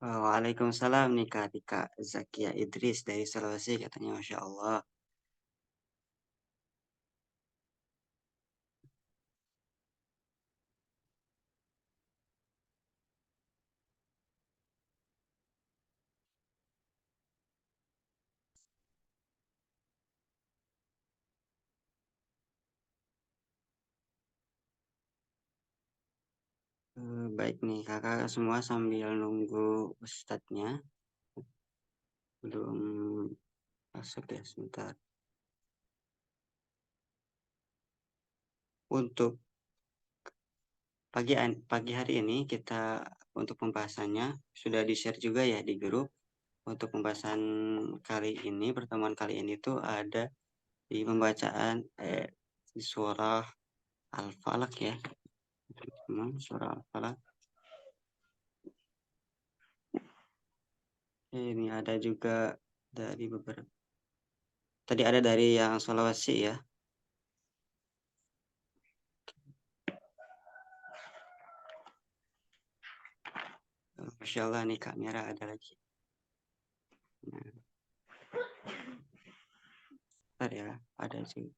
Waalaikumsalam nih Kak Dika Zakia Idris dari Sulawesi katanya Masya Allah. Baik nih kakak semua sambil nunggu ustadznya belum masuk ya sebentar. Untuk pagi hari ini kita untuk pembahasannya sudah di-share juga ya di grup. Untuk pembahasan kali ini, pertemuan kali ini tuh ada di pembacaan di surah Al-Falaq ya. Surah Al-Falaq. Ini ada juga dari beberapa. Tadi ada dari yang Sulawesi ya. Masya Allah nih Kak Mira ada lagi. Nah, bentar ya, ada sih.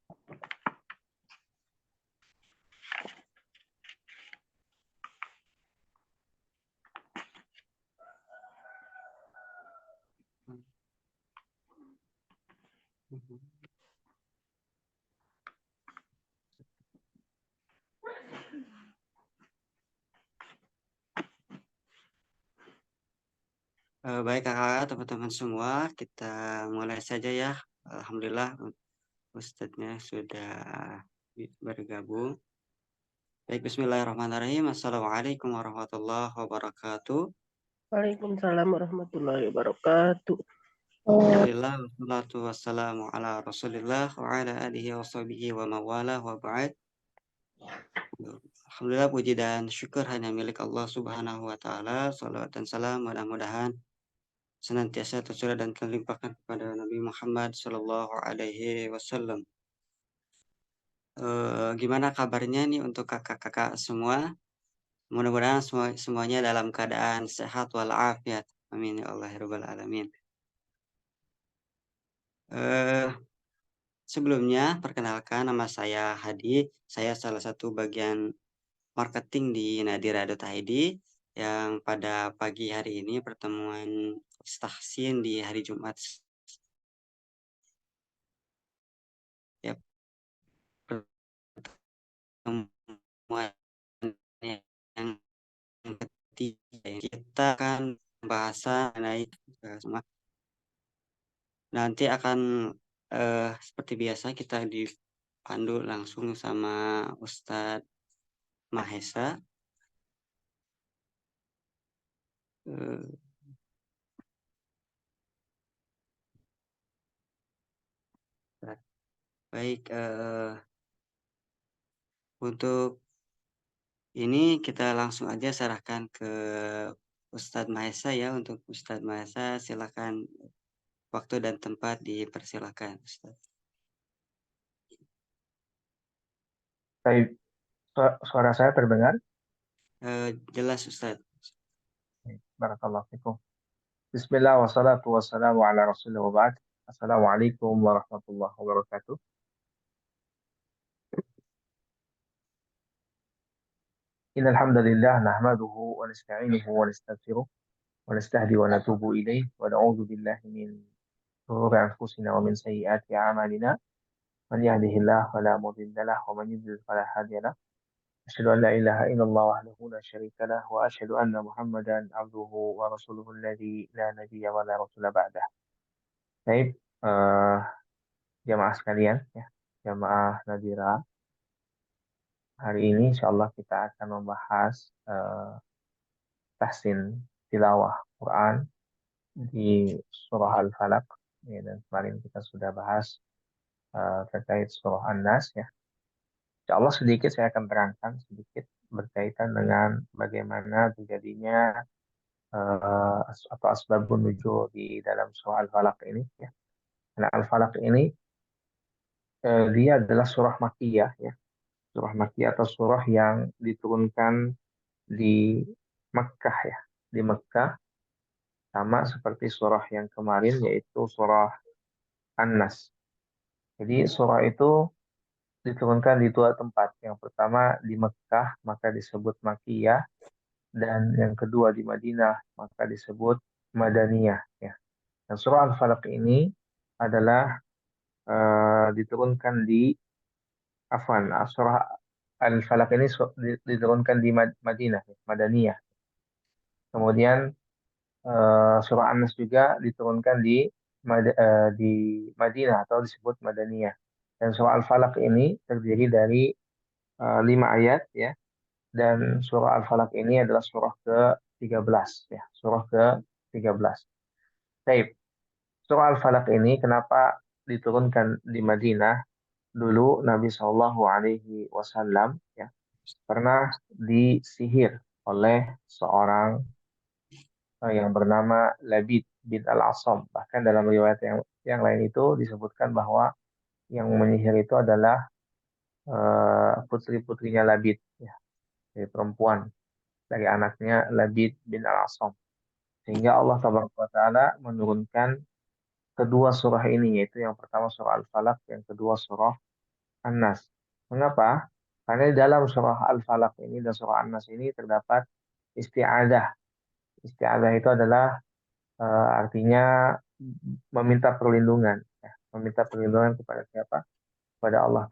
Baik kakak, teman-teman semua, kita mulai saja ya. Alhamdulillah Ustadznya sudah bergabung. Baik, Bismillahirrahmanirrahim. Assalamualaikum warahmatullahi wabarakatuh. Waalaikumsalam warahmatullahi wabarakatuh. Alhamdulillah, wassalatu wassalamu ala rasulillah wa ala alihi wa sahbihi wa mawala wa ba'd. Alhamdulillah puji dan syukur hanya milik Allah subhanahu wa ta'ala. Salawat dan salam mudah-mudahan senantiasa tercurah dan terlimpahkan kepada Nabi Muhammad Sallallahu Alaihi Wasallam. Gimana kabarnya nih untuk kakak-kakak semua? Mudah-mudahan semuanya dalam keadaan sehat walafiat. Amin ya Allah ya Rabbal Alamin. Eh, Sebelumnya perkenalkan nama saya Hadi. Saya salah satu bagian marketing di Nadira.id yang pada pagi hari ini pertemuan tahsin di hari Jumat ya pertemuan yang ketiga kita akan pembahasan mengenai semua. Nanti akan seperti biasa kita dipandu langsung sama Ustadz Mahesa. Baik, untuk ini kita langsung aja serahkan ke Ustadz Mahesa ya. Untuk Ustadz Mahesa silakan, waktu dan tempat dipersilakan Ustadz. Baik, suara saya terdengar? Jelas Ustadz. Barakallahu fikum. Bismillah wassalatu wassalamu ala rasulillah wa ba'd. Assalamualaikum warahmatullahi wabarakatuh. Innal hamdalillah nahmaduhu wa nasta'inuhu wa nastaghfiruh wa nastahdi wa natubu ilayh wa na'udzu billahi min shururi anfusina wa min sayyiati a'malina. Man yahdihillahu fala mudilla lahu wa man yudlil fala hadiya lahu. Asyhadu an la ilaha illallah wahdahu la syarika lahu wa asyhadu anna Muhammadan abduhu wa rasuluhu alladzi la nabiyya wa la rasula ba'dah. Baik, jamaah sekalian ya, jamaah Nadira, hari ini insyaallah kita akan membahas tahsin tilawah Quran di surah Al-Falaq ya, dan kemarin kita sudah bahas terkait surah An-Nas ya. Insyaallah sedikit saya akan terangkan sedikit berkaitan dengan bagaimana terjadinya atau asbabun nuzul di dalam surah Al-Falaq ini ya. Nah, Al-Falaq ini dia adalah surah Makkiyah ya. Surah Makkiyah atau surah yang diturunkan di Mekkah ya. Di Mekkah sama seperti surah yang kemarin yaitu surah An-Nas. Jadi surah itu diturunkan di dua tempat. Yang pertama di Mekkah maka disebut Makkiyah dan yang kedua di Madinah maka disebut Madaniyah ya. Dan surah Al-Falaq ini adalah diturunkan di surah Al-Falaq ini diturunkan di Madinah, ya, Madaniyah. Kemudian surah An-Nas juga diturunkan di Madinah atau disebut Madaniyah. Dan surah Al-Falaq ini terdiri dari 5 ayat ya. Dan surah Al-Falaq ini adalah surah ke-13 ya, surah ke-13. Baik, surah Al-Falaq ini kenapa diturunkan di Madinah? Dulu Nabi Shallallahu Alaihi Wasallam ya pernah disihir oleh seorang yang bernama Labid bin Al-Asam. Bahkan dalam riwayat yang lain itu disebutkan bahwa yang menyihir itu adalah putri-putrinya Labid, ya, dari perempuan, dari anaknya Labid bin Al-Asam. Sehingga Allah Taala menurunkan kedua surah ini, yaitu yang pertama surah Al-Falaq, yang kedua surah An-Nas. Mengapa? Karena di dalam surah Al-Falaq ini dan surah An-Nas ini terdapat isti'adah. Isti'adah itu adalah artinya meminta perlindungan, ya. Meminta perlindungan kepada siapa? Kepada Allah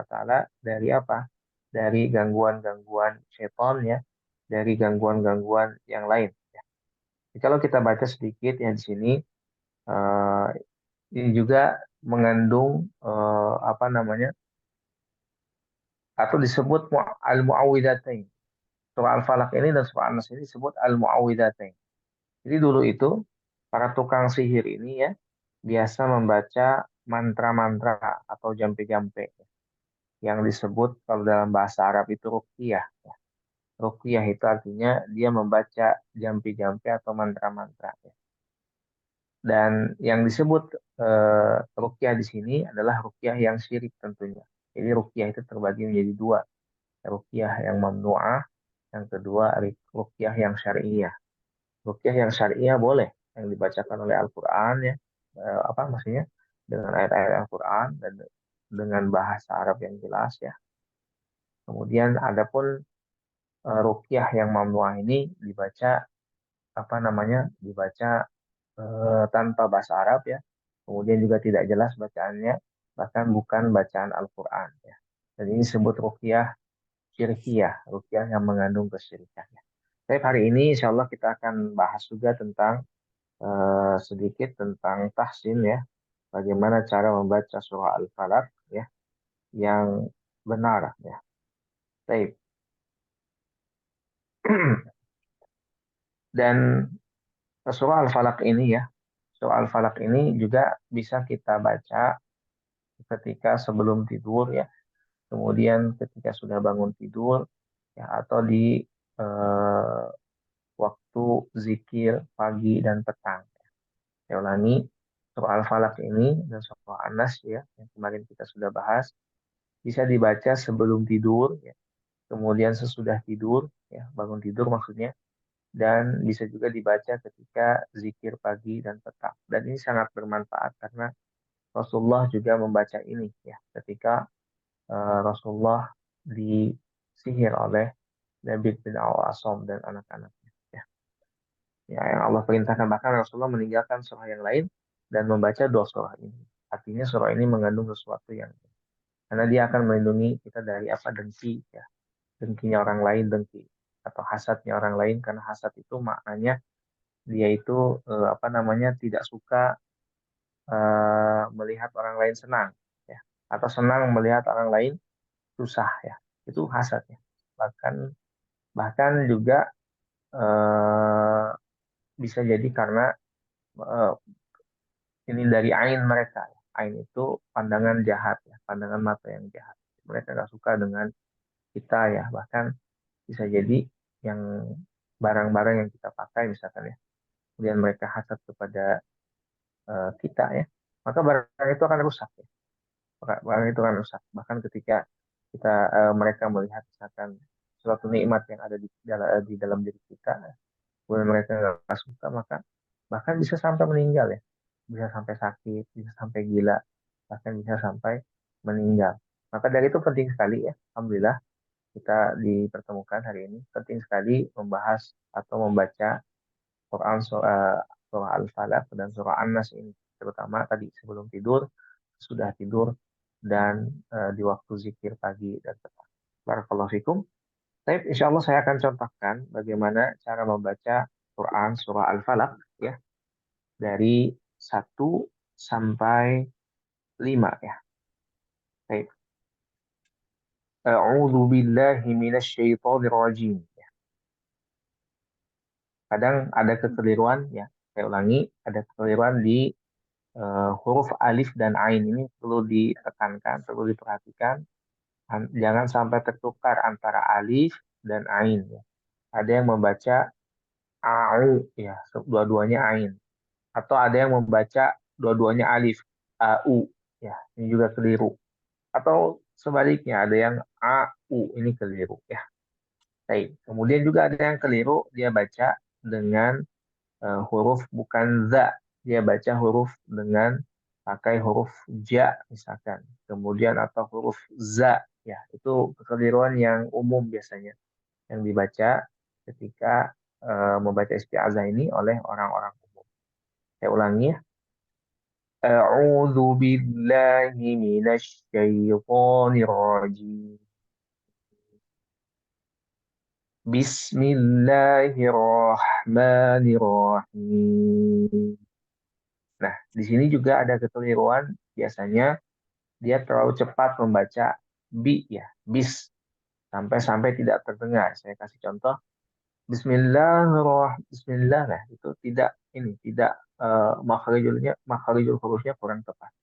Taala dari apa? Dari gangguan-gangguan setan ya, dari gangguan-gangguan yang lain. Ya. Jadi kalau kita baca sedikit ya di sini, eh, ini juga mengandung apa namanya? Atau disebut al-muawwidatain. Surah Al-Falaq ini dan surah An-Nas ini disebut al-muawwidatain. Jadi dulu itu para tukang sihir ini ya biasa membaca mantra-mantra atau jampe-jampe yang disebut kalau dalam bahasa Arab itu ruqyah. Ruqyah itu artinya dia membaca jampi-jampi atau mantra-mantra. Dan yang disebut ruqyah di sini adalah ruqyah yang syirik tentunya. Jadi ruqyah itu terbagi menjadi dua. Ruqyah yang mamnu'ah, yang kedua ruqyah yang syariah. Ruqyah yang syariah boleh yang dibacakan oleh Al-Qur'an ya. Apa maksudnya? Dengan ayat-ayat Al-Qur'an dan dengan bahasa Arab yang jelas ya. Kemudian adapun ruqyah yang mamnu'ah ini dibaca apa namanya? Dibaca tanpa bahasa Arab ya. Kemudian juga tidak jelas bacaannya, bahkan bukan bacaan Al-Qur'an ya. Dan ini disebut ruqyah syirkiyah, ruqyah yang mengandung kesyirikan ya. Tapi hari ini insya Allah kita akan bahas juga tentang sedikit tentang tahsin ya, bagaimana cara membaca surah Al-Falaq ya yang benar ya. Baik. Dan surah Al-Falaq ini ya, surah Al-Falaq ini juga bisa kita baca ketika sebelum tidur ya, kemudian ketika sudah bangun tidur ya, atau di eh, waktu zikir pagi dan petang. Saya ulangi, surah Al-Falaq ini dan surah An-Nas ya, yang kemarin kita sudah bahas, bisa dibaca sebelum tidur, ya, kemudian sesudah tidur, ya, bangun tidur maksudnya, dan bisa juga dibaca ketika zikir pagi dan petang. Dan ini sangat bermanfaat karena Rasulullah juga membaca ini, ya, ketika Rasulullah disihir oleh Nabi bin Al-Asam dan anak-anaknya. Ya. Ya, yang Allah perintahkan, bahkan Rasulullah meninggalkan surah yang lain dan membaca dua surah ini. Artinya surah ini mengandung sesuatu yang, karena dia akan melindungi kita dari apa, dengki ya, dengkinya orang lain, dengki atau hasadnya orang lain, karena hasad itu maknanya dia itu apa namanya, tidak suka melihat orang lain senang ya, atau senang melihat orang lain susah ya, itu hasad ya. Bahkan bahkan juga eh, bisa jadi karena eh, ini dari ain mereka. Ain itu pandangan jahat ya, pandangan mata yang jahat. Mereka nggak suka dengan kita ya, bahkan bisa jadi yang barang-barang yang kita pakai misalkan ya, kemudian mereka hasad kepada kita ya, maka barang itu akan rusak ya. Barang itu akan rusak. Bahkan ketika kita mereka melihat misalkan suatu nikmat yang ada di dalam diri kita, kemudian mereka nggak suka, maka bahkan bisa sampai meninggal ya, bisa sampai sakit, bisa sampai gila, bahkan bisa sampai meninggal. Maka dari itu penting sekali ya, alhamdulillah kita dipertemukan hari ini. Penting sekali membahas atau membaca Quran surah Al-Falaq dan surah An-Nas ini, terutama tadi sebelum tidur, sudah tidur, dan di waktu zikir pagi dan petang. Barakallahu fikum. Baik, insya Allah saya akan contohkan bagaimana cara membaca Quran surah Al-Falaq ya, dari 1 sampai 5 ya. Baik. A'udzu billahi minasyaitonir rajim. Kadang ada kekeliruan ya. Saya ulangi, ada kekeliruan di huruf alif dan ain ini, perlu ditekankan, perlu diperhatikan. Jangan sampai tertukar antara alif dan ain ya. Ada yang membaca au ya, dua-duanya ain. Atau ada yang membaca dua-duanya alif, au ya. Ini juga keliru. Atau sebaliknya ada yang au, ini keliru ya. Baik. Kemudian juga ada yang keliru, dia baca dengan huruf bukan za, dia baca huruf dengan pakai huruf ja misalkan, kemudian atau huruf za ya, itu kekeliruan yang umum biasanya yang dibaca ketika membaca isti'azah ini oleh orang-orang umum. Saya ulangi ya. A'udzu billahi minasyaitonir rajim. Bismillahirrahmanirrahim. Nah, di sini juga ada kekeliruan. Biasanya dia terlalu cepat membaca bi ya, bis, sampai-sampai tidak terdengar. Saya kasih contoh. Bismillahirrahmanirrahim. Bismillah. Nah, itu tidak, ini tidak makharijul hurufnya kurang tepat.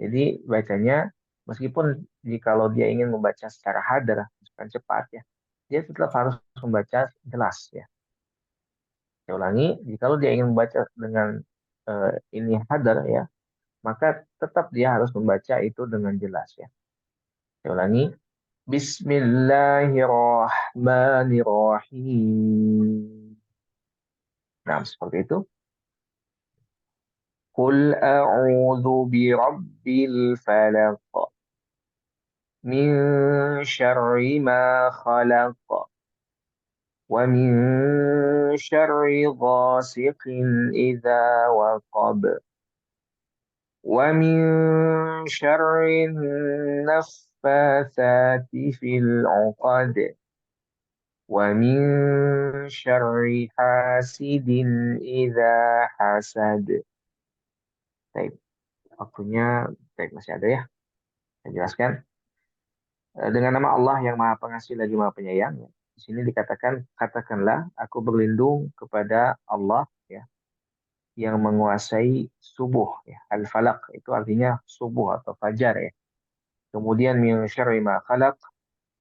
Jadi bacanya, meskipun jikalau dia ingin membaca secara hadar, bukan cepat ya, dia tetap harus membaca jelas ya. Saya ulangi, jikalau dia ingin membaca dengan ini hadar ya, maka tetap dia harus membaca itu dengan jelas ya. Saya ulangi, Bismillahirrahmanirrahim. Nah, seperti itu. Qul a'udzu birabbil falaq min syarri ma khalaq wa min syarri ghasiqin idza waqab wa min syarri naffatsati fil 'uqad ومن شر حاسد إذا حسد. Baik, waktunya baik, masih ada ya. Saya jelaskan. Dengan nama Allah yang Maha Pengasih lagi Maha Penyayang. Ya. Di sini dikatakan, katakanlah aku berlindung kepada Allah ya, yang menguasai subuh ya. Al-falaq itu artinya subuh atau fajar ya. Kemudian min syarri ma khalaq,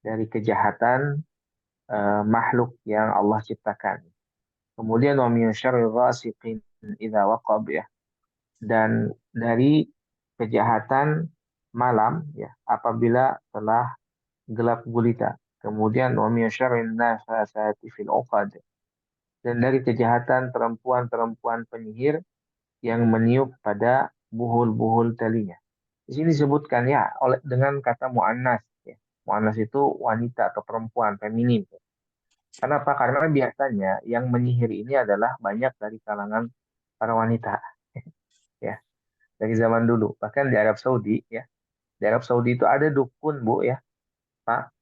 dari kejahatan makhluk yang Allah ciptakan. Kemudian wa min syarri ghasiqin idza waqab ya. Dan dari kejahatan malam ya apabila telah gelap gulita. Kemudian wa min syarrin nafasati fil 'uqad, dan dari kejahatan perempuan-perempuan penyihir yang meniup pada buhul-buhul talinya. Di sini disebutkan ya oleh dengan kata muannas ya. Muannas itu wanita atau perempuan, feminim. Kenapa? Karena biasanya yang menyihir ini adalah banyak dari kalangan para wanita ya. Dari zaman dulu, bahkan di Arab Saudi ya. Di Arab Saudi itu ada dukun, Bu ya, Pak.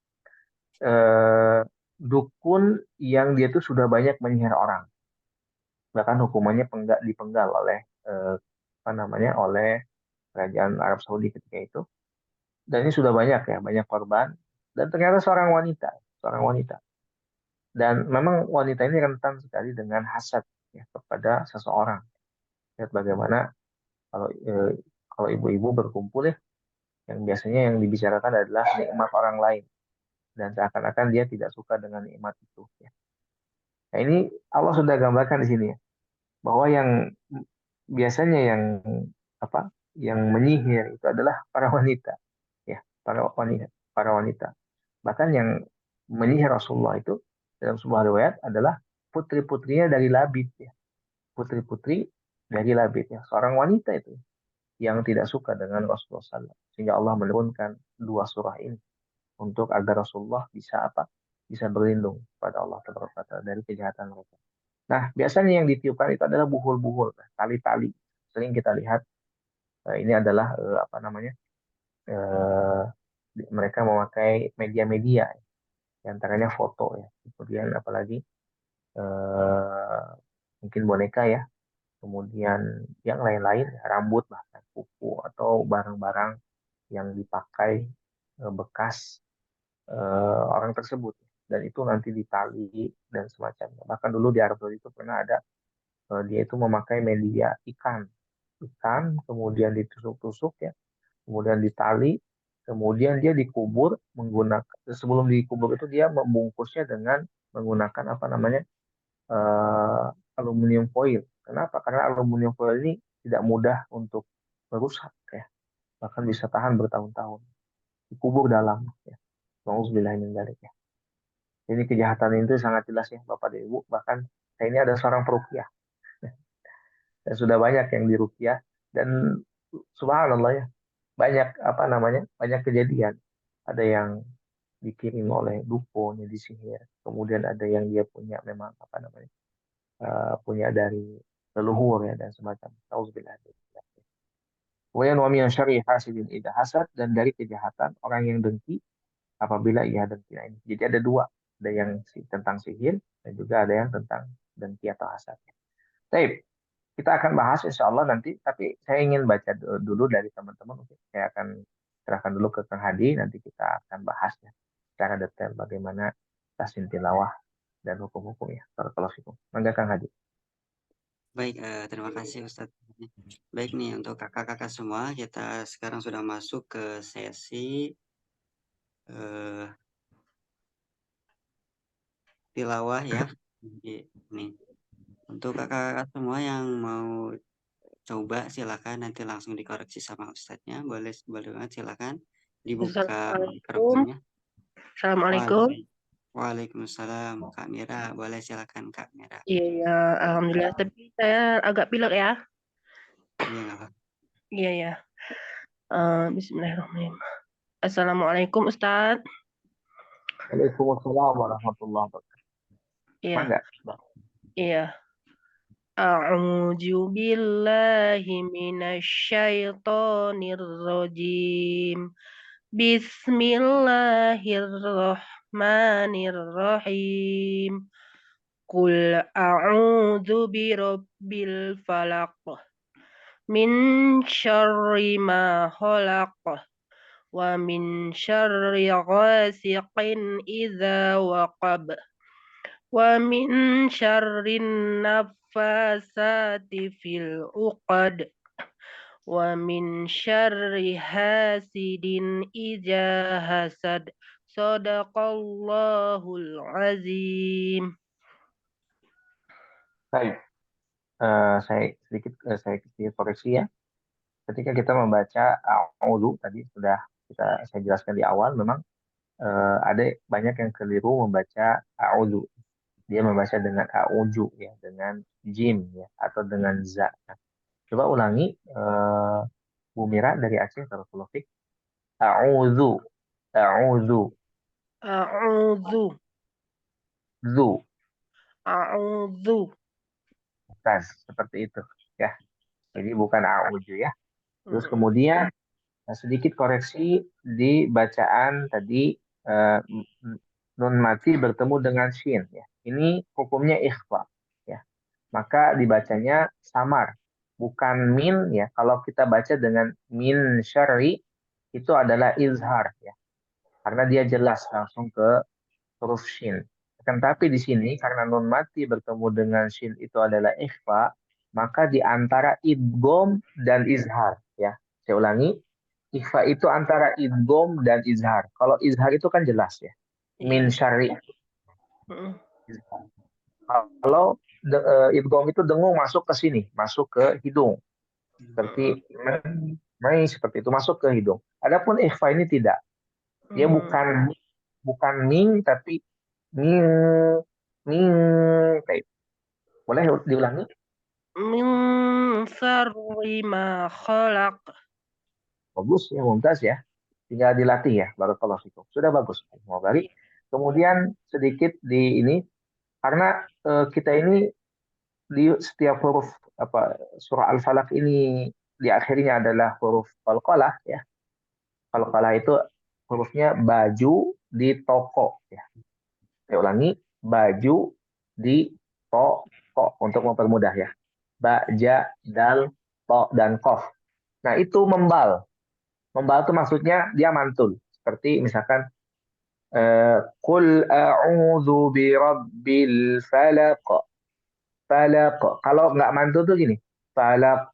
Eh, dukun yang dia tuh sudah banyak menyihir orang. Bahkan hukumannya dipenggal oleh apa namanya oleh kerajaan Arab Saudi ketika itu. Dan ini sudah banyak ya, banyak korban. Dan ternyata seorang wanita. Dan memang wanita ini rentan sekali dengan hasad ya, kepada seseorang. Lihat bagaimana kalau kalau ibu-ibu berkumpul ya, yang biasanya yang dibicarakan adalah nikmat orang lain dan seakan-akan dia tidak suka dengan nikmat itu. Ya. Nah ini Allah sudah gambarkan di sini ya, bahwa yang biasanya yang apa, yang menyihir itu adalah para wanita, ya, para wanita. Bahkan yang menyihir Rasulullah itu dalam sebuah riwayat adalah putri-putrinya dari Labid, ya, putri-putri dari Labid, ya, seorang wanita itu yang tidak suka dengan Rasulullah SAW. Sehingga Allah menurunkan dua surah ini untuk agar Rasulullah bisa apa? Bisa berlindung pada Allah Taala dari kejahatan mereka. Nah, biasanya yang ditiupkan itu adalah buhul-buhul, tali-tali. Sering kita lihat ini adalah apa namanya? eh, Mereka memakai media-media, di antaranya foto ya. Kemudian apalagi eh, mungkin boneka ya. Kemudian yang lain-lain, rambut bahkan kuku atau barang-barang yang dipakai bekas orang tersebut, dan itu nanti ditali dan semacamnya. Bahkan dulu di Arab Saudi itu pernah ada dia itu memakai media ikan kemudian ditusuk-tusuk ya, kemudian ditali, kemudian dia dikubur menggunakan, sebelum dikubur itu dia membungkusnya dengan menggunakan apa namanya eh, aluminium foil. Kenapa? Karena aluminium foil ini tidak mudah untuk merusak ya, bahkan bisa tahan bertahun-tahun. Dikubur dalam ya. Nauzubillah min dzalik ya. Ini kejahatan itu sangat jelas ya Bapak dan Ibu. Bahkan saya ini ada seorang peruqyah dan sudah banyak yang diruqyah, dan subhanallah ya, banyak apa namanya? Banyak kejadian. Ada yang dikirim oleh dukun yang disihir. Kemudian ada yang dia punya memang apa namanya? Punya dari leluhur ya dan semacam. Nauzubillah. Kemudian wa min syarri hasidin idza hasad, dan dari kejahatan orang yang dengki apabila ia dengki. Nah, ini. Jadi ada dua, ada yang tentang sihir dan juga ada yang tentang dengki atau hasad. Baik, kita akan bahas insya Allah nanti, tapi saya ingin baca dulu dari teman-teman. Oke, saya akan serahkan dulu ke Kang Hadi, nanti kita akan bahas ya secara detail bagaimana tasin tilawah dan hukum-hukumnya. Barakallahu fikum. Mangga Kang Hadi. Baik, terima kasih Ustadz. Baik nih untuk kakak-kakak semua, kita sekarang sudah masuk ke sesi eh, tilawah ya. Jadi, nih untuk kakak-kakak semua yang mau coba silakan nanti langsung dikoreksi sama Ustadznya. Boleh boleh banget silakan dibuka Assalamualaikum. mikrofonnya. Assalamualaikum. Waalaikum- Waalaikumsalam Kak Mira. Boleh silakan Kak Mira. Iya, ya, alhamdulillah. Tapi saya agak pilek ya. Iya nggak apa. Iya, ya. Bismillahirrahmanirrahim. Assalamualaikum, Ustadz. Waalaikumsalam warahmatullahi wabarakatuh. Iya, Mangga. iya. A'udzu billahi minasyaitonir rajim. Bismillahirrahmanirrahim. Qul a'udzu birabbil falaq. Min syarri ma khalaq. Wa min syarri ghasiqin idza waqab. Wa min syarrin nafasati fil uqad. Wa min syarri hasidin idza hasad. Sadaqallahul azim. Baik, saya sedikit koreksi ya. Ketika kita membaca a'udzu tadi saya jelaskan di awal, memang ada banyak yang keliru membaca a'udzu. Dia membaca dengan a'udzu ya, dengan jim ya, atau dengan za. Coba ulangi, Bu Mira dari Aceh, Barakallahu Fik. A'udzu, a'udzu, A'udzu. zu, A'udzu. bukan seperti itu ya. Jadi bukan a'udzu ya. Terus Mm. kemudian sedikit koreksi di bacaan tadi, nun mati bertemu dengan shin ya. Ini hukumnya ikhfa ya. Maka dibacanya samar, bukan min ya. Kalau kita baca dengan min syarri itu adalah izhar ya. Karena dia jelas langsung ke huruf shin. Akan tapi di sini karena nun mati bertemu dengan shin itu adalah ikhfa, maka di antara idgham dan izhar ya. Saya ulangi, ikhfa itu antara idgham dan izhar. Kalau izhar itu kan jelas ya. Min Iya. syarri. Mm. Kalau idgham itu dengung masuk ke sini, masuk ke hidung. Seperti mai seperti itu masuk ke hidung. Adapun ikhfa ini tidak. Dia Mm. bukan ming tapi ming ming kayak. Boleh diulangi? Min syarri ma khalaq. Bagus ya, mumtaz ya. Tinggal dilatih ya, barakallahu fikum. Sudah bagus. Mau balik. Kemudian sedikit di ini karena kita ini di setiap huruf apa surah Al-Falaq ini di akhirnya adalah huruf qalqalah ya. Qalqalah itu hurufnya baju di toko ya. Saya ulangi, baju di toko untuk mempermudah ya. Ba, ja, dal, to, dan kof. Nah itu membal. Membal itu maksudnya dia mantul. Seperti misalkan Qul a'udzu birabbil falaq. Falaq. Kalau nggak mantul tuh gini. Falaq.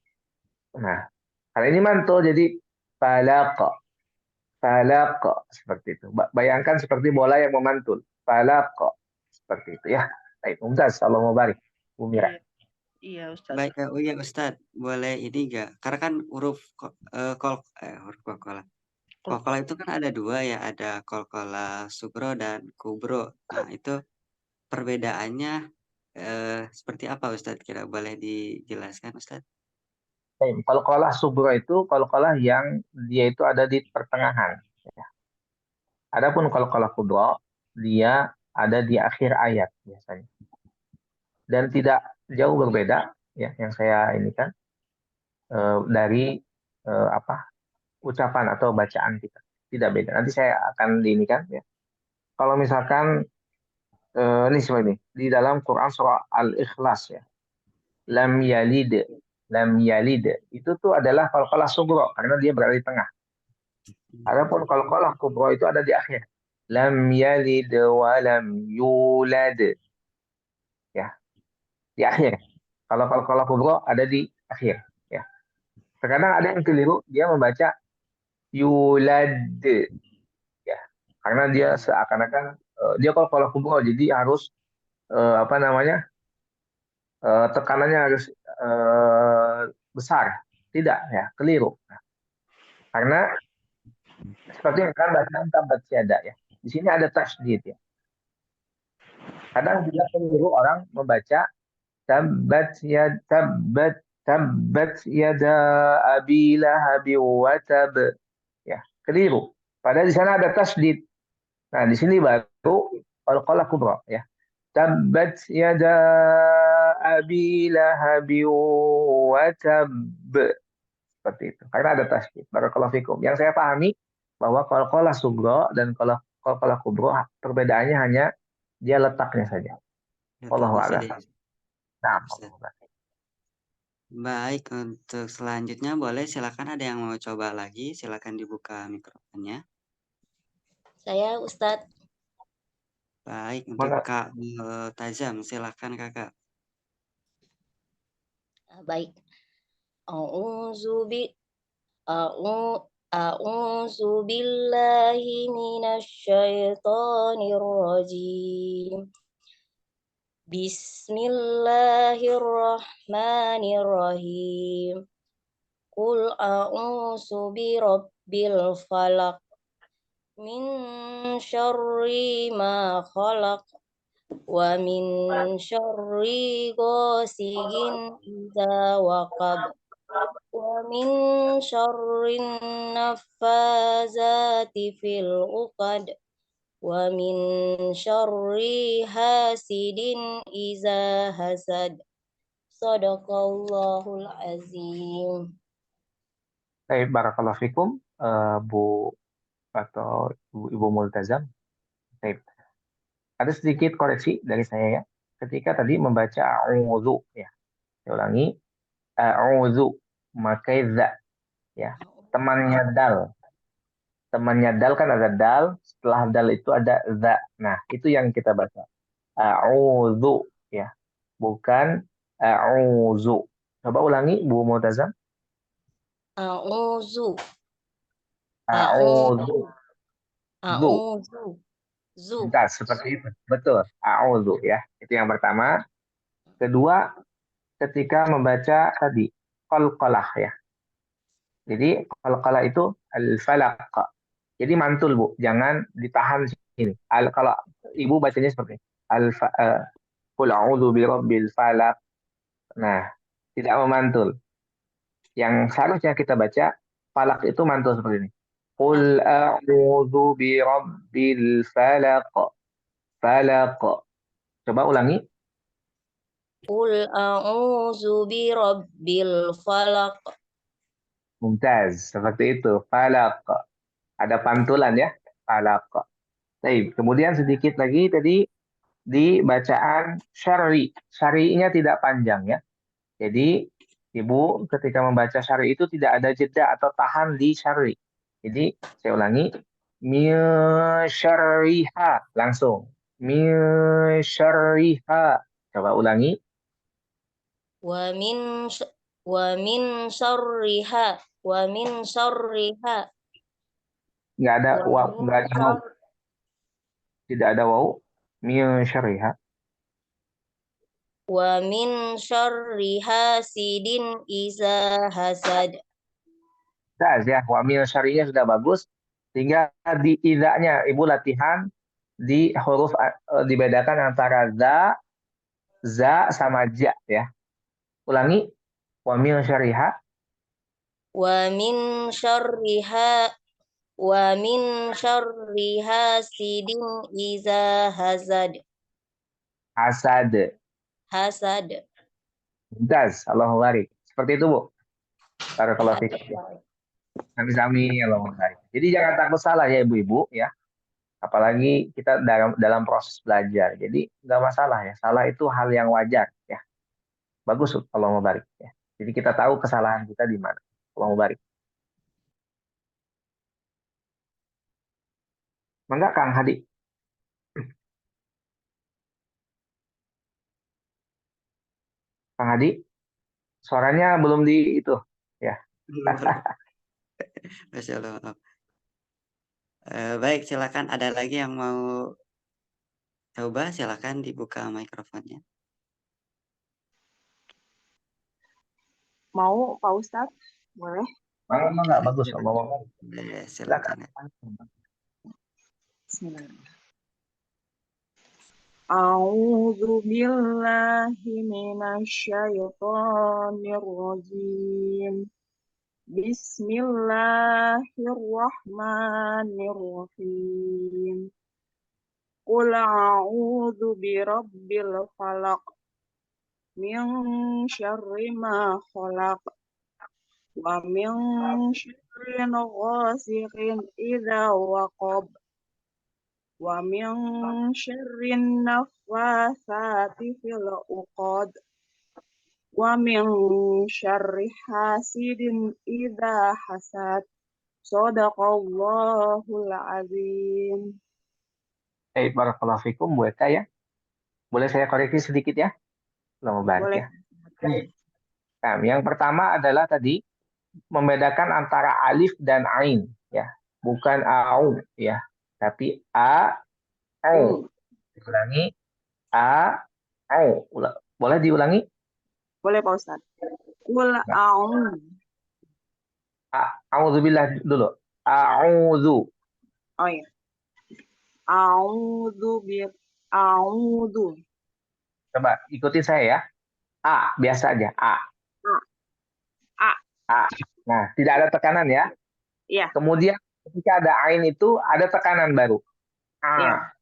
Nah, karena ini mantul jadi falaq. Falaq. Seperti itu. Bayangkan seperti bola yang memantul. Falaq. Seperti itu ya. Baik, Mumtaz. Allah mau barik. Bu Mira. Iya, iya Ustaz. Baik, oh iya Ustadz, boleh ini enggak? Karena kan huruf kolkola itu kan ada dua ya, ada kolkola sugro dan kubro. Nah, itu perbedaannya seperti apa Ustadz? Kira boleh dijelaskan Ustadz? Kalau kalah subro itu kalau kalah yang dia itu ada di pertengahan. Ya. Adapun kalau kalah kubro dia ada di akhir ayat biasanya. Dan tidak jauh berbeda ya yang saya ini kan dari apa ucapan atau bacaan kita. Tidak beda. Nanti saya akan diinikan ya. Kalau misalkan ini seperti ini di dalam Quran surah Al-Ikhlas ya. Lam yalid, lam yalid itu tuh adalah qalqalah sugro karena dia berada di tengah. Adapun qalqalah kubro itu ada di akhir. Lam yalid wa lam yulad ya, di akhir. Kalau qalqalah kubro ada di akhir ya. Terkadang ada yang keliru dia membaca yulad ya. Karena dia seakan-akan dia qalqalah kubro jadi harus apa namanya? Tekanannya harus besar. Tidak ya, keliru. Nah, karena seperti yang kan bacaan tabat siada ya. Di sini ada tasydid ya. Kadang juga keliru orang membaca tabat yada abi lahabi wa tab ya, keliru. Padahal di sana ada tasydid. Nah, di sini baru qalqalah kubra ya. Tabat yada abi lahabi wa tab seperti itu. Karena ada tasydid. Barakallahu fikum. Yang saya pahami bahwa qalqalah sugro dan qalqalah kubro perbedaannya hanya dia letaknya saja. Wallahu Letaknya a'lam. saja. Nah, Ustadz. Baik, untuk selanjutnya boleh silakan ada yang mau coba lagi, silakan dibuka mikrofonnya. Saya Ustadz. Baik, untuk Mangga. Kak Tazam, silakan Kakak. Baik. A'udzu billahi minasyaitonir rajim. Bismillahirrahmanirrahim. Qul a'udzu birabbil falaq min syarri ma khalaq wa min syarri ghasiqin idza waqab wa min syarrin naffazati fil uqad wa min syarri hasidin iza hasad. Shadaqallahul azim. Baik, barakallahu fikum, Bu atau Ibu Multazam. Baik. Ada sedikit koreksi dari saya ya. Ketika tadi membaca a'udzu ya. Saya ulangi, a'udzu memakai za ya. Temannya dal. Temannya dal kan ada dal, setelah dal itu ada za. Nah, itu yang kita baca. A'udzu ya. Bukan a'udzu. Coba ulangi Bu Multazam. A'udzu. A'udzu. Zu. A'udzu. Zu. Bentar, seperti itu. Betul. A'udzu ya. Itu yang pertama. Kedua, ketika membaca tadi qalqalah ya. Jadi qalqalah itu al-falaq. Jadi mantul Bu, jangan ditahan sini. Kalau Ibu bacanya seperti ini. Qul a'udzu birabbil falaq. Nah, tidak memantul. Yang seharusnya kita baca falaq itu mantul seperti ini. Qul a'udzu birabbil falaq. Falaq. Coba ulangi. Qul a'udzu birabbil falaq. Mumtaz, seperti itu. Falaq. Ada pantulan ya. Falaq. Baik, kemudian sedikit lagi tadi di bacaan syar'i. Syar'inya tidak panjang ya. Jadi Ibu ketika membaca syar'i itu tidak ada jeda atau tahan di syar'i. Jadi saya ulangi. Min syarriha. Langsung. Min syarriha. Coba ulangi. Wa min syarriha. Wa min syarriha. Nggak ada Wa waw, min nggak ada waw. Tidak ada waw. Min syarriha. Wa min syarri hasidin iza hasad. Ya, wa min syarrinya sudah bagus. Sehingga di idanya Ibu latihan di huruf dibedakan antara za sama ja ya. Ulangi. Wa min syarriha. Wa min syarriha wa min syarri hasidin iza hasad. Hasad. Hasad. Mumtaz. Allahu barik. Seperti itu Bu. Barakallahu fikum. Sami-sami Allahu barik. Jadi jangan takut salah ya Ibu-ibu ya. Apalagi kita dalam proses belajar. Jadi nggak masalah ya. Salah itu hal yang wajar ya. Bagus Allah mubarik ya. Jadi kita tahu kesalahan kita di mana. Allah mubarik. Mangga Kang Hadi. Kang Hadi, suaranya belum di itu ya. Masya Allah. Baik, silakan. Ada lagi yang mau coba? Silakan dibuka mikrofonnya. Mau Pak Ustadz? Boleh? Mangga bagus Allah mubarik. Silakan. Bismillahirrahmanirrahim. A'udzu billahi minasyaitonir rajim. Bismillahirrahmanirrahim. Qul a'udzu birabbil falaq min syarri ma khalaq wa min syarri ghasiqin idza waqab wa min syarri naffasati fil uqad wa min syarri hasidin idza hasad. Shadaqallahul azim. Barakallahu fikum Bu Eka ya. Boleh saya koreksi sedikit ya? Selamat barik Boleh. ya. Nah, yang pertama adalah tadi membedakan antara alif dan ain ya. Bukan au ya, tapi a au. Diulangi a au. Boleh diulangi? Boleh Pak Ustadz. Qul Nah, a'udzu. a'udzubillah dulu. A'udzu. Oh iya. A'udzu. Coba ikuti saya ya. A, biasa aja. A. A. A. Nah, tidak ada tekanan ya. Iya. Kemudian ketika ada ain itu ada tekanan baru. Iya. A.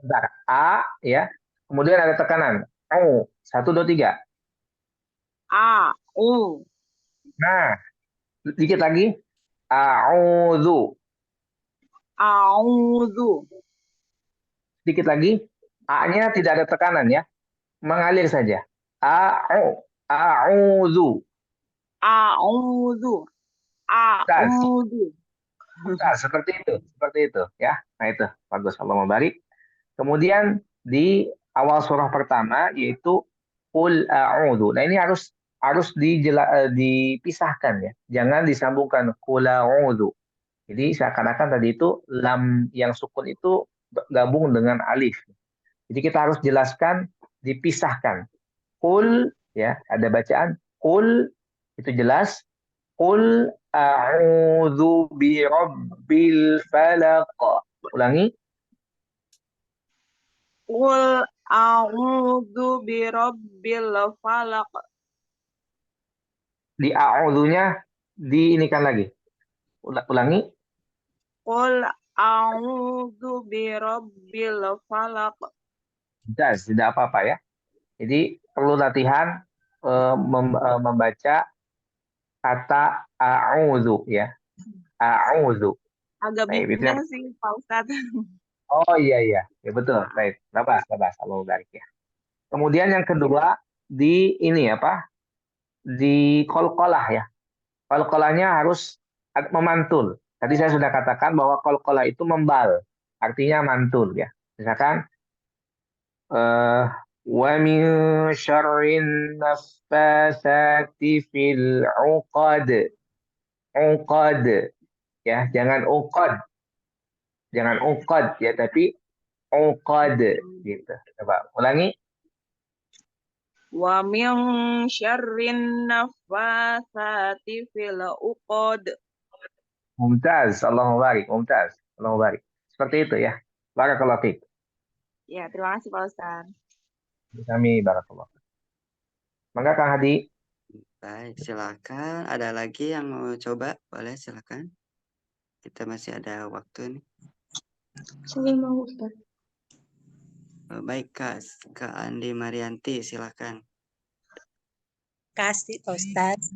Bentar. A ya. Kemudian ada tekanan. O. 1, 2, 3. A. U. Nah, sedikit lagi. A'udzu. A'udzu. Sedikit lagi. A-nya tidak ada tekanan ya. Mengalir saja. A'udzu. A'udzu. A'udzu. Nah, seperti itu ya. Nah itu bagus, Allah barik. Kemudian di awal surah pertama yaitu qul a'udzu. Nah ini harus dipisahkan ya. Jangan disambungkan qul a'udzu. Jadi seakan-akan tadi itu lam yang sukun itu gabung dengan alif. Jadi kita harus jelaskan, dipisahkan. Qul ya, ada bacaan qul itu jelas. Qul a'udzu birabbil falaq. Ulangi. Qul a'udzu birabbil falaq. Di a'udzunya diinikan lagi. Ulangi. Qul a'udzu birabbil falaq. Tidak apa-apa ya. Jadi perlu latihan membaca kata a'udzu ya. A'udzu. Agak Baik, itu yang... bingung sih Pak Ustadz. Oh iya. Ya betul. Baik. Labas. Allah barik ya. Kemudian yang kedua di ini apa? Di qalqalah ya. Qalqalahnya harus memantul. Tadi saya sudah katakan bahwa qalqalah itu membal. Artinya mantul ya. Misalkan wa min syarrin naffatsati fil 'uqad. Uqad ya, jangan uqad. Jangan uqad ya, tapi uqad gitu. Coba ulangi. Wa min syarrin naffatsati fil 'uqad. Mumtaz, Allahu barik, mumtaz. Allahu barik. Seperti itu ya. Barakallahu fiik. Ya, terima kasih Pak Ustadz. Kami barakallahu. Mangga Kang Hadi. Baik, silakan. Ada lagi yang mau coba? Boleh, silakan. Kita masih ada waktu nih. Saya mau Ustaz. Baik, Kak Andi Marianti, silakan. Kasih Ustaz.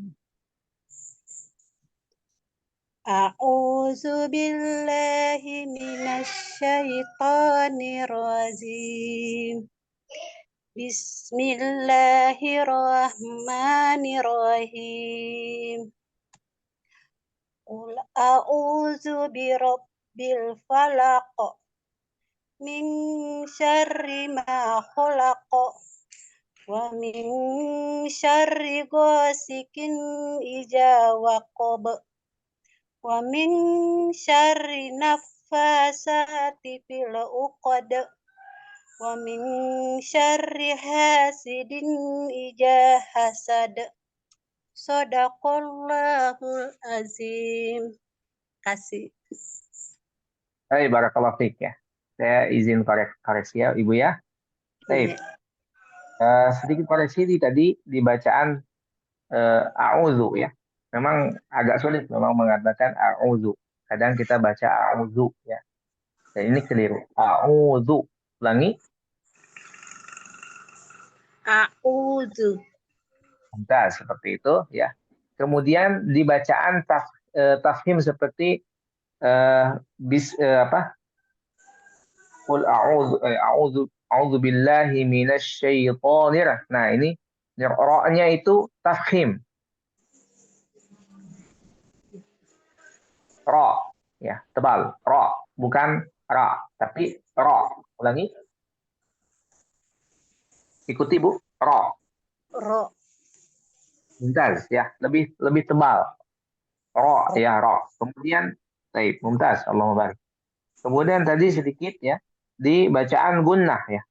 A'udzu billahi minasy syaithanir rajim. Bismillahirrahmanirrahim. Qul a'udzu birabbil falaq min syarri ma khalaq wa min syarri ghasikin idza waqab wa min syarri naffasati fil 'uqad wa min syarri hasidin idza hasad. Shadaqallahul azim. Kasih. Hai, barakallahu fiik ya. Saya izin koreksi ya, Ibu ya. Baik. Sedikit koreksi tadi di bacaan a'udzu ya. Memang agak sulit memang mengatakan a'udzu. Kadang kita baca a'udzu ya. Dan ini keliru. A'udzu. Ulangi. A'udzu. Nah, seperti itu ya. Kemudian di bacaan tafhim seperti Qul a'udzu billahi minasy syaithanir. Nah, ini ra-nya itu tafhim. Ra ya, tebal, ra, bukan ra, tapi Ro. Ulangi. Ikuti Bu. Ro. Ro. Mumtaz ya. Lebih tebal. Ro Ro. ya ro. Kemudian baik, mumtaz. Allahumma barik. Kemudian tadi sedikit ya di bacaan gunnah ya.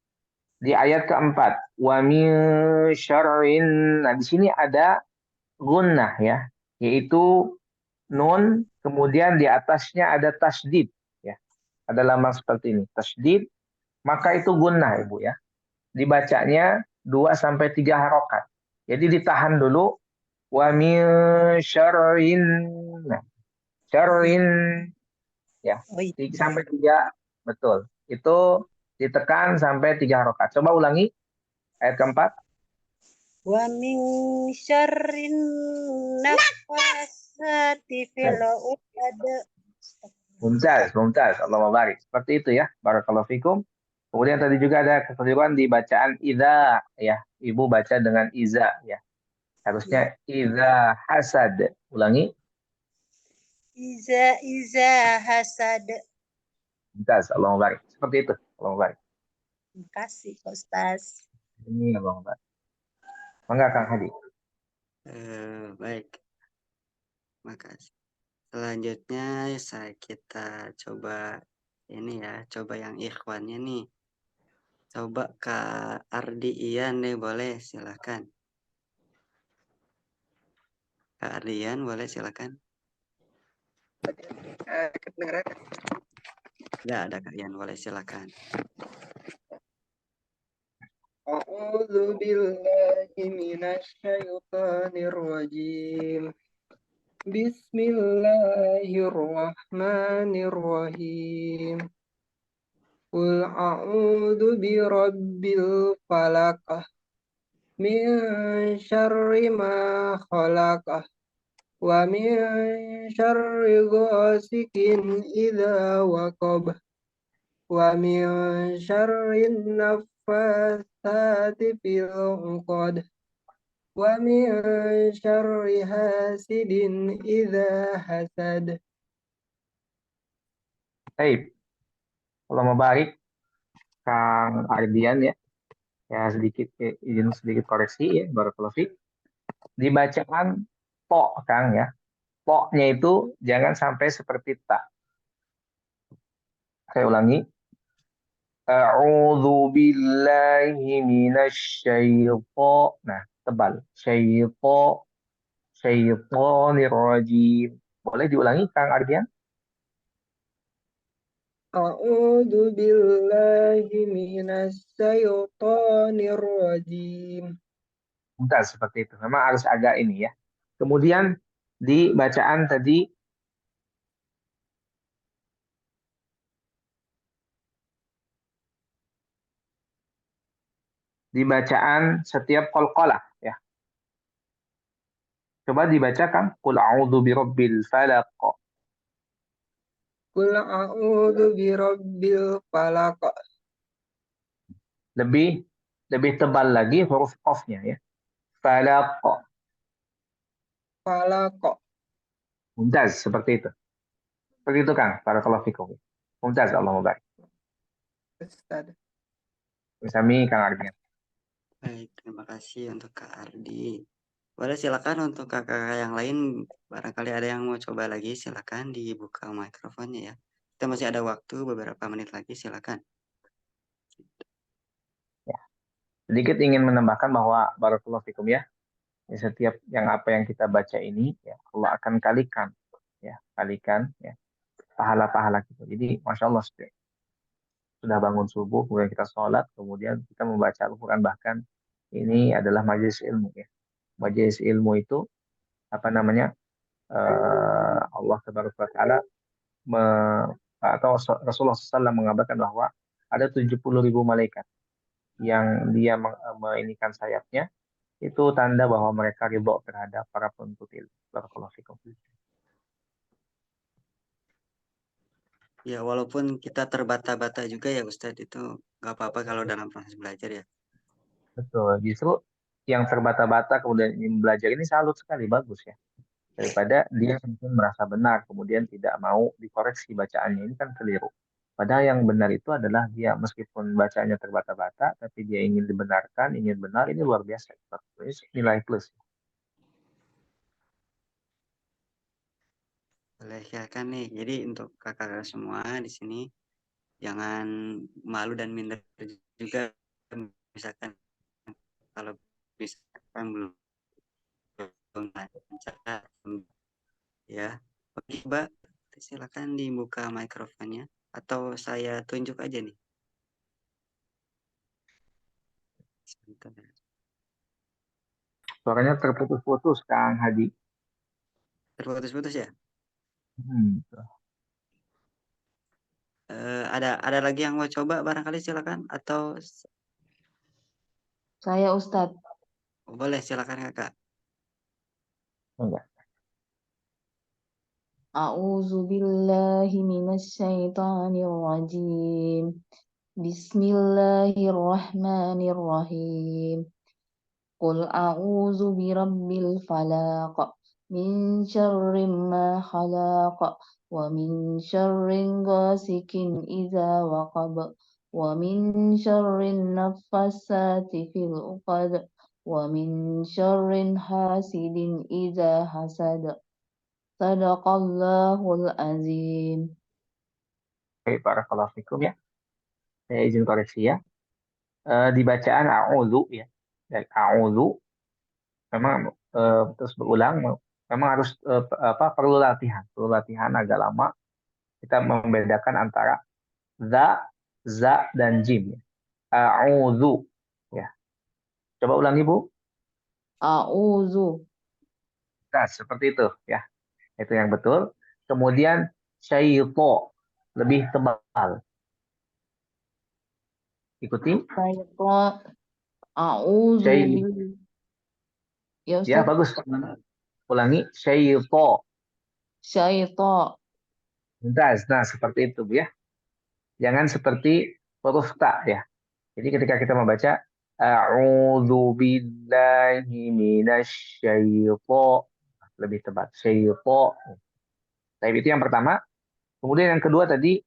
Di ayat keempat. Wa min syarrin. Nah, di sini ada gunnah ya, yaitu nun, kemudian di atasnya ada tasdid ya. Ada lambang seperti ini, tasdid, maka itu gunnah Ibu ya. Dibacanya 2 sampai 3 harokat. Jadi ditahan dulu wa min syarrin. Nah, syarrin ya. Oh, iya. 3 sampai 3 betul. Itu ditekan sampai 3 harokat. Coba ulangi ayat keempat. Wa min syarrin nafasati fil uqad. Mumtaz. Allah barik. Seperti itu ya. Barakallahu fikum. Kemudian tadi juga ada kekeliruan di bacaan idza ya. Ibu baca dengan iza ya. Harusnya idza hasad. Ulangi. Iza hasad. Mumtaz. Allah barik. Seperti itu. Allah barik. Terima kasih Pak Ustaz. Ini Allah barik. Mangga Kang Hadi. Baik, makasih. Selanjutnya kita coba ini ya, coba yang ikhwannya nih. Coba Kak Ardi Ian nih, boleh silakan. Kak Ardian boleh silakan. Kedengaran? Ya, ada Kak Ian, boleh silakan. A'udzu billahi minasyaitonir rajim. Bismillahirrahmanirrahim. Qul a'udzu birabbil falaq min syarri ma khalaq wa min syarri ghasikin idza waqab wa min syarri naffatsati fil 'uqad wa min syarri hasidin idza hasad. Baik. Allah barik Kang Ardian ya. Ya izin sedikit koreksi ya. Barakallahu fiik. Di bacaan to Kang ya. To-nya itu jangan sampai seperti ta. Saya ulangi. A'udzu billahi minasy syaithan. Nah, tebal. Syaitonir rajim. Boleh diulangi Kang Ardian? A'udzu billahi minasy syaithanir rajim. Bukan seperti itu. Memang harus agak ini ya. Kemudian di bacaan tadi di bacaan setiap qalqalah ya. Coba dibacakan qul a'udzu birabbil falaq. Qul a'udzu birabbil falaq. Lebih tebal lagi huruf qaf-nya ya. Falaq. Falaq. Mumtaz seperti itu. Seperti itu Kang, barakallahu fikum. Mumtaz, Allah mubarak. Ustaz. Bersami Kang Ardian. Baik, terima kasih untuk Kak Ardi. Boleh silakan untuk kakak yang lain, barangkali ada yang mau coba lagi, silakan dibuka mikrofonnya ya. Kita masih ada waktu beberapa menit lagi, silakan. Ya. Sedikit ingin menambahkan bahwa barakallahu fikum ya. Setiap apa yang kita baca ini ya Allah akan kalikan ya pahala-pahala kita. Jadi masya Allah sudah bangun subuh kemudian kita sholat kemudian kita membaca Al-Quran, bahkan ini adalah majelis ilmu ya. Majelis ilmu itu Allah Subhanahu wa taala atau Rasulullah SAW mengabarkan bahwa ada 70.000 malaikat yang dia menginikan sayapnya. Itu tanda bahwa mereka ridho terhadap para penuntut ilmu. Barakallahu fikum. Ya, walaupun kita terbata-bata juga ya Ustadz, itu nggak apa-apa kalau dalam proses belajar ya. Betul. Justru yang terbata-bata kemudian ingin belajar ini salut sekali, bagus ya. Daripada dia mungkin merasa benar kemudian tidak mau dikoreksi bacaannya, ini kan keliru. Padahal yang benar itu adalah dia meskipun bacanya terbata-bata, tapi dia ingin dibenarkan, ingin benar, ini luar biasa. Ini nilai plus. Boleh silakan nih. Jadi untuk kakak-kakak semua di sini jangan malu dan minder juga, misalkan kalau misalkan belum lancar ya. Oke, Mbak, silakan dibuka mikrofonnya atau saya tunjuk aja nih. Sebentar. Suaranya terputus-putus, Kang Hadi. Terputus-putus ya? Gitu. Ada lagi yang mau coba barangkali silakan atau Saya Ustadz. boleh silakan kakak. Enggak. A'udzu billahi minasyaitonir rajim. Bismillahirrahmanirrahim. Qul a'udzu birabbil falaq min syarri ma khalaq wa min syarri ghasikin idza waqab wa min syarri naffasati fil 'uqad wa min syarri hasidin idza hasad. Sadaqallahul azim. Baik, barakallahu fikum ya. Saya izin koreksi ya. Di bacaan a'udzu ya. Dan a'udzu memang terus berulang, memang harus perlu latihan agak lama. Kita membedakan antara za dan jim. A'udzu ya. Coba ulangi Bu. A'udzu. Nah, seperti itu ya. Itu yang betul. Kemudian syaito lebih tebal. Ikuti. Syaitan. A'udzu Syai bil. Ya ya Ustaz. bagus. Ulangi syaito. Syaitan. Nah, seperti itu Bu ya. Jangan seperti huruf ta ya. Jadi ketika kita membaca a'udzu billahi minasyaitonir lebih tepat syaiton. Tapi itu yang pertama. Kemudian yang kedua tadi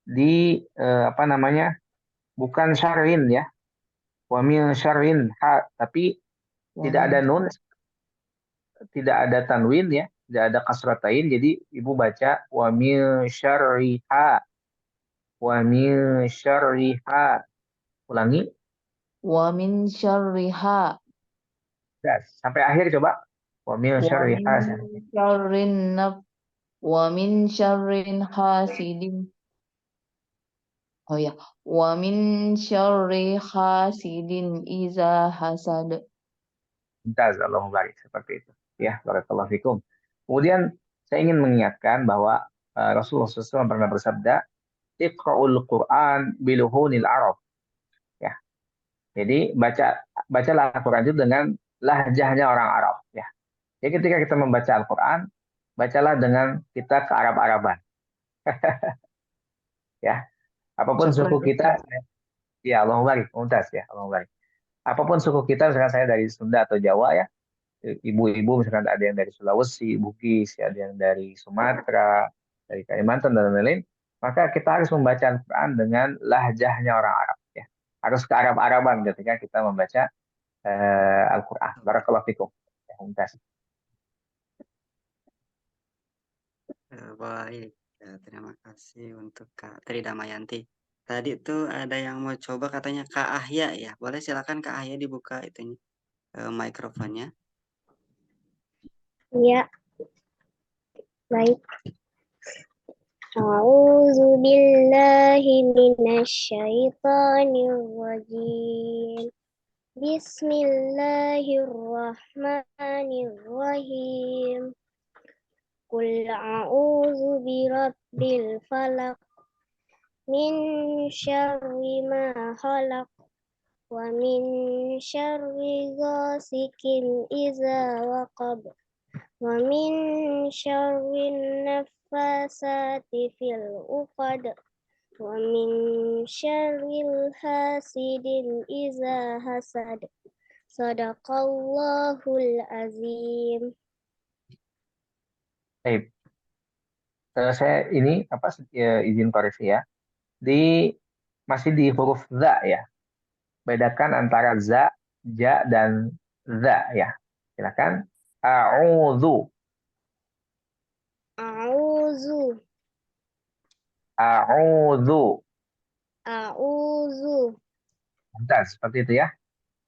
di apa namanya? Bukan syarrin ya. Wa min syarrin tapi tidak ada nun, tidak ada tanwin ya, tidak ada kasratain. Jadi ibu baca wa min syarriha. Wa min syarriha. Ulangi. Wa min syarriha. Sampai akhir coba. Wa min Wa syarriha. min syarrin wa min syarrin hasidin. Oh ya, wa min syarri hasidin iza hasad. Allahu barik seperti itu. Ya, barakallahu fikum. Kemudian saya ingin mengingatkan bahwa Rasulullah SAW pernah bersabda, "Iqra'ul Qur'an biluhunil Arab." Ya. Jadi bacalah Al-Qur'an itu dengan lahjahnya orang Arab, ya. Jadi ketika kita membaca Al-Qur'an, bacalah dengan kita ke Arab-Araban. Ya. Apapun suku kita, ya Allahu barik, mumtaz ya, Allahu barik. Apapun suku kita, misalkan saya dari Sunda atau Jawa ya, ibu-ibu misalkan ada yang dari Sulawesi, Bugis, ada yang dari Sumatera, dari Kalimantan dan lain-lain, maka kita harus membaca Al-Quran dengan lahjahnya orang Arab. Ya. Harus ke Arab-Araban ketika kita membaca Al-Quran. Barakallahu fikum. Ya, Baik, ya, terima kasih untuk Kak Tri Damayanti. Tadi tuh ada yang mau coba katanya Kak Ahya ya. Boleh silakan Kak Ahya dibuka itunya mikrofonnya. Ya, baik. A'udzu billahi minasyaitonir rajim. Bismillahirrahmanirrahim. Qul a'udzu birabbil falaq min syarri ma khalaq wa min syarri ghasikin idza waqab wa min syarri naffasati fil 'uqad wa min syarril hasidin idza hasad. Sadaqallahul azim. Baik. Saya ini izin koreksi ya. masih di huruf za ya. Bedakan antara za, ja, dan za ya. Silakan. A'udzu. A'udzu. A'udzu. A'udzu. Bentar, seperti itu ya.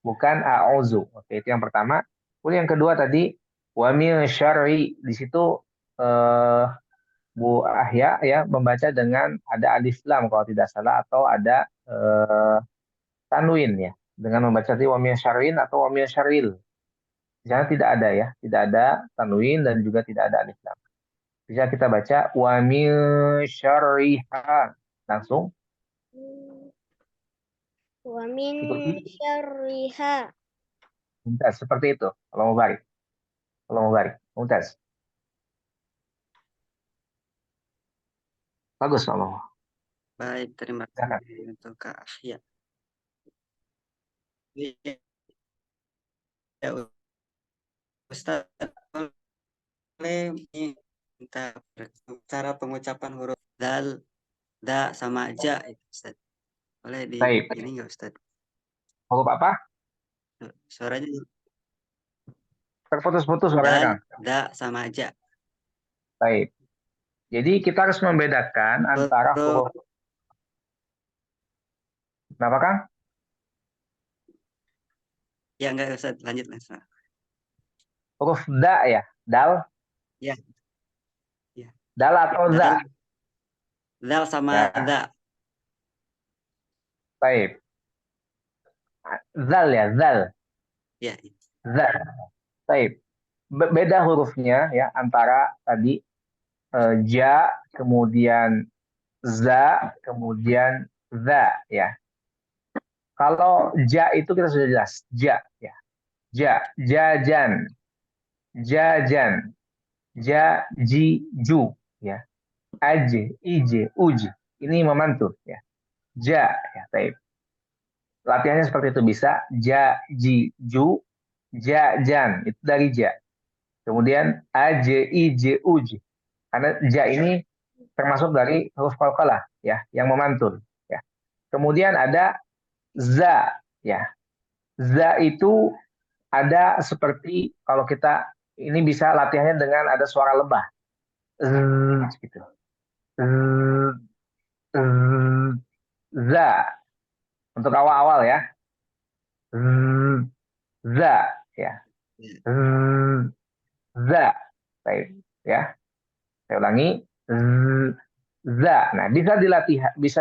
Bukan a'udzu. Oke, itu yang pertama. Kemudian yang kedua tadi wa min syarri. Di situ Bu Ahya ya membaca dengan ada alif lam kalau tidak salah, atau ada tanwin ya, dengan membaca tadi wa min syarrin atau wa min syarril. Di sana tidak ada ya, tidak ada tanwin dan juga tidak ada alif lam. Bisa kita baca wa min syarriha langsung. Wa min Ikuti. syarriha. Mumtaz, seperti itu. Kalau mau barik. Kalau mau barik. Mumtaz. Bagus kalau. Baik, terima Silakan. kasih untuk Kak Ahya. Ya, Ustaz, boleh minta cara pengucapan huruf dal, da, sama ja, Ustaz. Boleh di Baik. ini nggak, Ustaz? Huruf apa? Suaranya Terputus-putus suaranya, dal, Kang. da, sama ja. Baik. Jadi kita harus membedakan antara huruf. Kenapa, Kang? Ya, enggak, Ustaz. Lanjut, Ustaz. Huruf da ya? Dal? Ya. Ya. Dal atau za? Dal sama Ya. da. Baik. Zal ya, zal. Ya. Zal. Baik. Beda hurufnya ya antara tadi ja, kemudian za, kemudian za ya. Kalau ja itu kita sudah jelas, ja ya. Ja, jajan. Jajan. Ja, ji, ju ya. Aj, ij, uj. Ini memantul ya. Ja ya, baik. Latihannya seperti itu, bisa ja, ji, ju, ja, jan, itu dari ja. Kemudian a, j, i, j, uj. Karena ja ini termasuk dari huruf qalqalah ya, yang memantul ya. Kemudian ada za ya. Za itu ada seperti kalau kita ini bisa latihannya dengan ada suara lebah. Gitu. Za. Untuk awal-awal ya. Za ya. Za. Baik ya. Saya ulangi. Za. Nah, bisa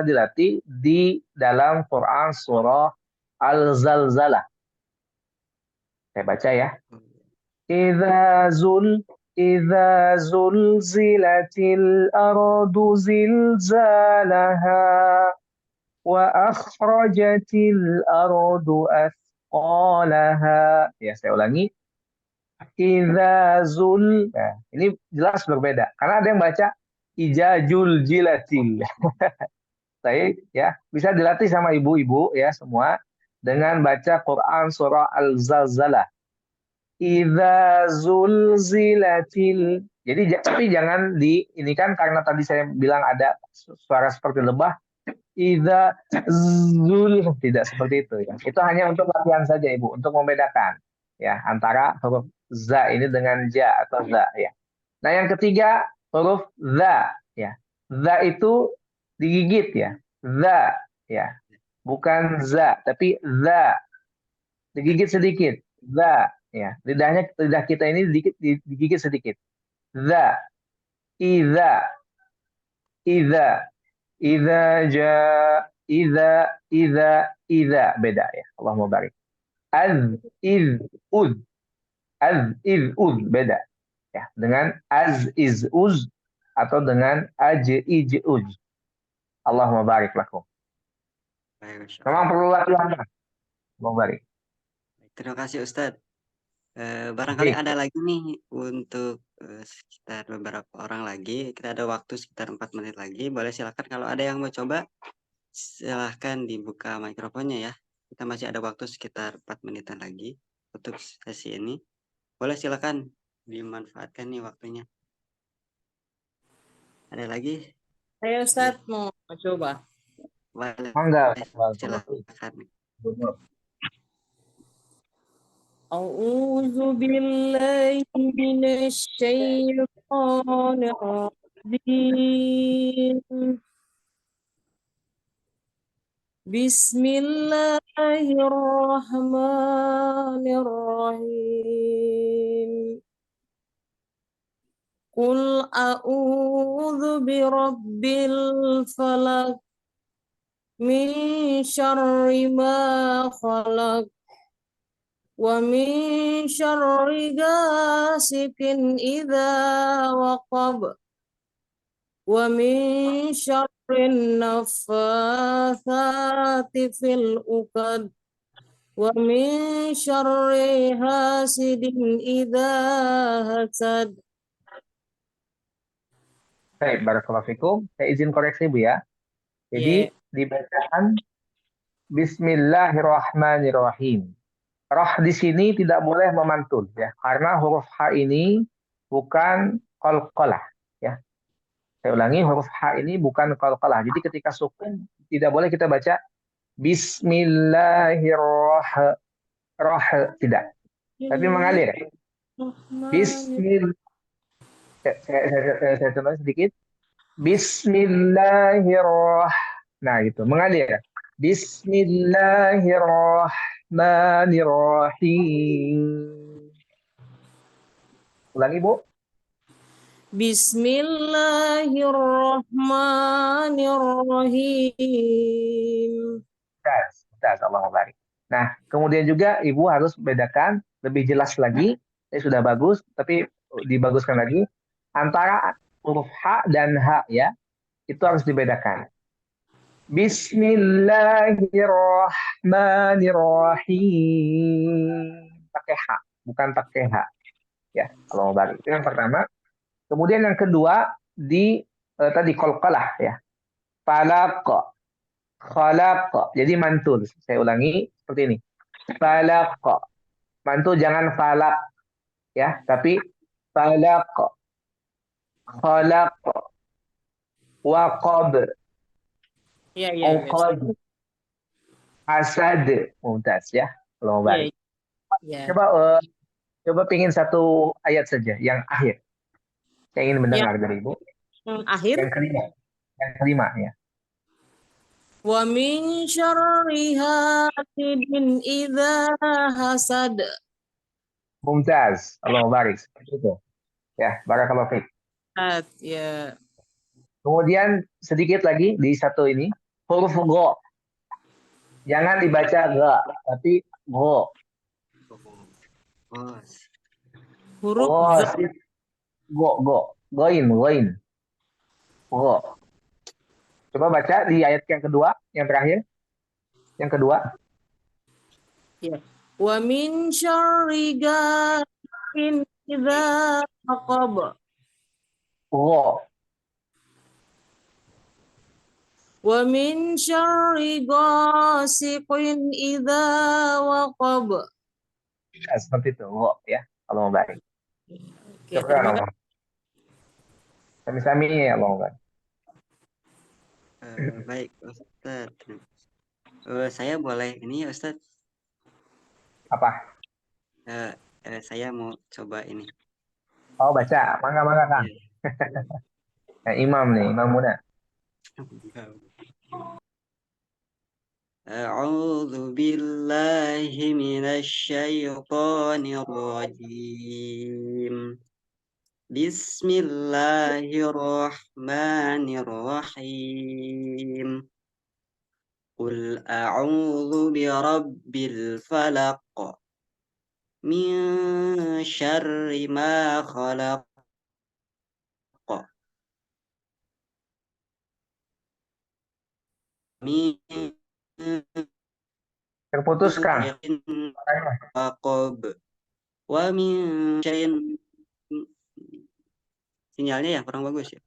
dilatih di dalam Quran surah Al-Zalzalah. Saya baca ya. Idza zulzilatil ardu zilzalaha wa akhrajatil ardu athqalaha. Ya, saya ulangi. Nah, ini jelas berbeda karena ada yang baca ijazul jilatil. Saya ya, bisa dilatih sama ibu-ibu ya semua dengan baca Quran surah Al-Zalzalah. Idza zulzilatil. Jadi tapi jangan ini kan karena tadi saya bilang ada suara seperti lebah. Idza zul, tidak seperti itu ya. Itu hanya untuk latihan saja Ibu, untuk membedakan ya antara huruf za ini dengan ja atau za ya. Nah, yang ketiga huruf za ya. Za itu digigit ya. Za ya. Bukan za, tapi za. Digigit sedikit. Za ya. Lidah kita ini digigit sedikit. Za. Iza. Iza. Iza iza beda ya. Allahumma barik. Uz beda ya, dengan uz atau dengan uz. Allahumma barik lakum. Memang perlu latihan. Allahumma barik. Terima kasih Ustadz. Barangkali Baik. ada lagi nih untuk sekitar beberapa orang lagi. Kita ada waktu sekitar 4 menit lagi. Boleh silakan kalau ada yang mau coba, silahkan dibuka mikrofonnya ya. Kita masih ada waktu sekitar 4 menitan lagi untuk sesi ini. Boleh silakan dimanfaatkan nih waktunya. Ada lagi? Saya Ustadz mau coba. Boleh, Mangga, barakallahu fiik. silakan. Benar. A'udzu billahi minasy syaithanir rajim. Bismillahirrahmanirrahim. Qul a'udzu birabbil falaq min syarri ma khalaq wa min syarri ghasikin idza waqab wa min syarrin naffatsati fil uqad wa min syarri hasidin idza hasad. Baik, barakallahu fikum. Saya izin koreksi Bu ya. Jadi dibacakan Bismillahirrahmanirrahim. Roh di sini tidak boleh memantul ya, karena huruf H ini bukan qalqalah ya. Saya ulangi, huruf H ini bukan qalqalah. Jadi ketika sukun tidak boleh kita baca Bismillahirrahmanirrahim, tidak. Tapi mengalir. Bismillah. Saya contohin sedikit. Bismillahirrahmanirrahim. Nah, gitu, mengalir. Bismillahirrahmanirrahim. Ulangi, Bu. Bismillahirrahmanirrahim. Mumtaz, Allahu barik. Nah, kemudian juga Ibu harus bedakan lebih jelas lagi. Ini sudah bagus, tapi dibaguskan lagi antara huruf H dan H ya. Itu harus dibedakan. Bismillahirrahmanirrahim. Pakai H, bukan pakai H. Ya, kalau baru itu yang pertama. Kemudian yang kedua di tadi qalqalah ya. Falaq, khalaq. Jadi mantul. Saya ulangi seperti ini. Falaq. Mantul jangan falaq ya, tapi falaq. Khalaq. Waqab. Ya, ya, Uqad. Asad. Mumtaz ya. Kalau baru. ya. Coba pingin satu ayat saja yang akhir. Saya ingin mendengar dari Ibu. Yang akhir. Yang kelima. Yang kelima ya. Wa min syarri hasidin idza hasad. Mumtaz. Allahu barik. Seperti itu. Ya, barakallahu fiik. Ya. Kemudian sedikit lagi di satu ini, huruf go. Jangan dibaca ga, tapi go. Huruf Go. Goin. Go. Coba baca di ayat yang kedua, yang terakhir. Yang kedua. Ya. Wa min syarri ghasikin idza waqab. Go. Wa min syarri ghasiqin idza waqab. Ya, seperti itu, go ya. Kalau mau baik. Oke, terima kasih. Sami-sami ya, Allah baik. Baik, Ustaz. Saya boleh ini ya, Ustaz? Apa? Saya mau coba ini. Oh, baca. Mangga kan. Nah, Imam nih, Imam Muna. A'udzu billahi minasy syaithanir rajim. Bismillahirrahmanirrahim. Qul a'udzu birabbil falaq min syarri ma khalaq. Min Terputus, Kang. Wa min syarrin. Sinyalnya ya kurang bagus ya.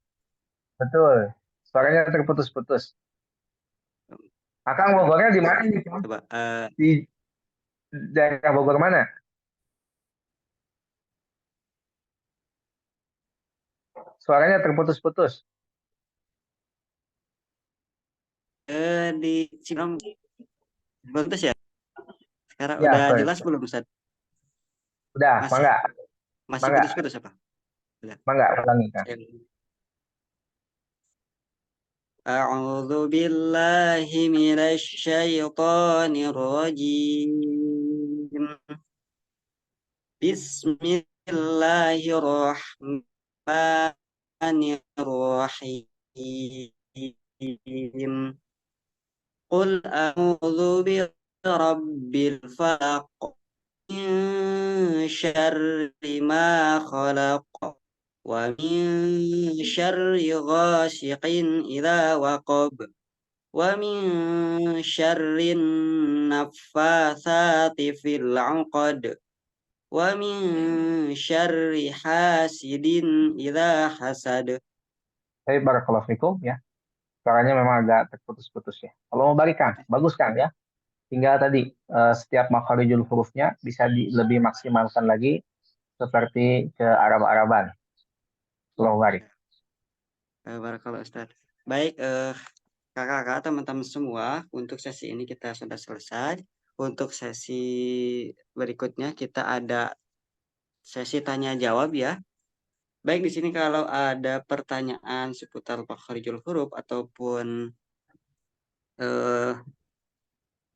Betul. Suaranya terputus-putus. Akang Bogornya di mana nih? Coba Di daerah Bogor mana? Suaranya terputus-putus. di Cilom belum tes ya? Sekarang Ya, udah sorry. jelas belum Ustaz? Udah, Masih mangga, masih mangga, putus-putus apa? Udah. mangga, ulangi kan. A'udzu billahi minasy syaithanir rajim. Bismillahirrahmanirrahim. Qul a'udzu birabbil falaq min syarri ma khalaq wa min syarri ghasiqin idza waqab wa min syarri naffatsati fil 'uqad wa min syarri hasidin idza hasad. Tapi barakallahu fikum ya. Suaranya memang agak terputus-putus ya. Kalau mau balikan, bagus kan ya. Tinggal tadi setiap makharijul hurufnya bisa lebih maksimalkan lagi seperti ke Arab-Araban. Kalau balik. Barakallahu Ustaz. Baik, kakak-kakak, teman-teman semua, untuk sesi ini kita sudah selesai. Untuk sesi berikutnya kita ada sesi tanya jawab ya. Baik, di sini kalau ada pertanyaan seputar makharijul huruf ataupun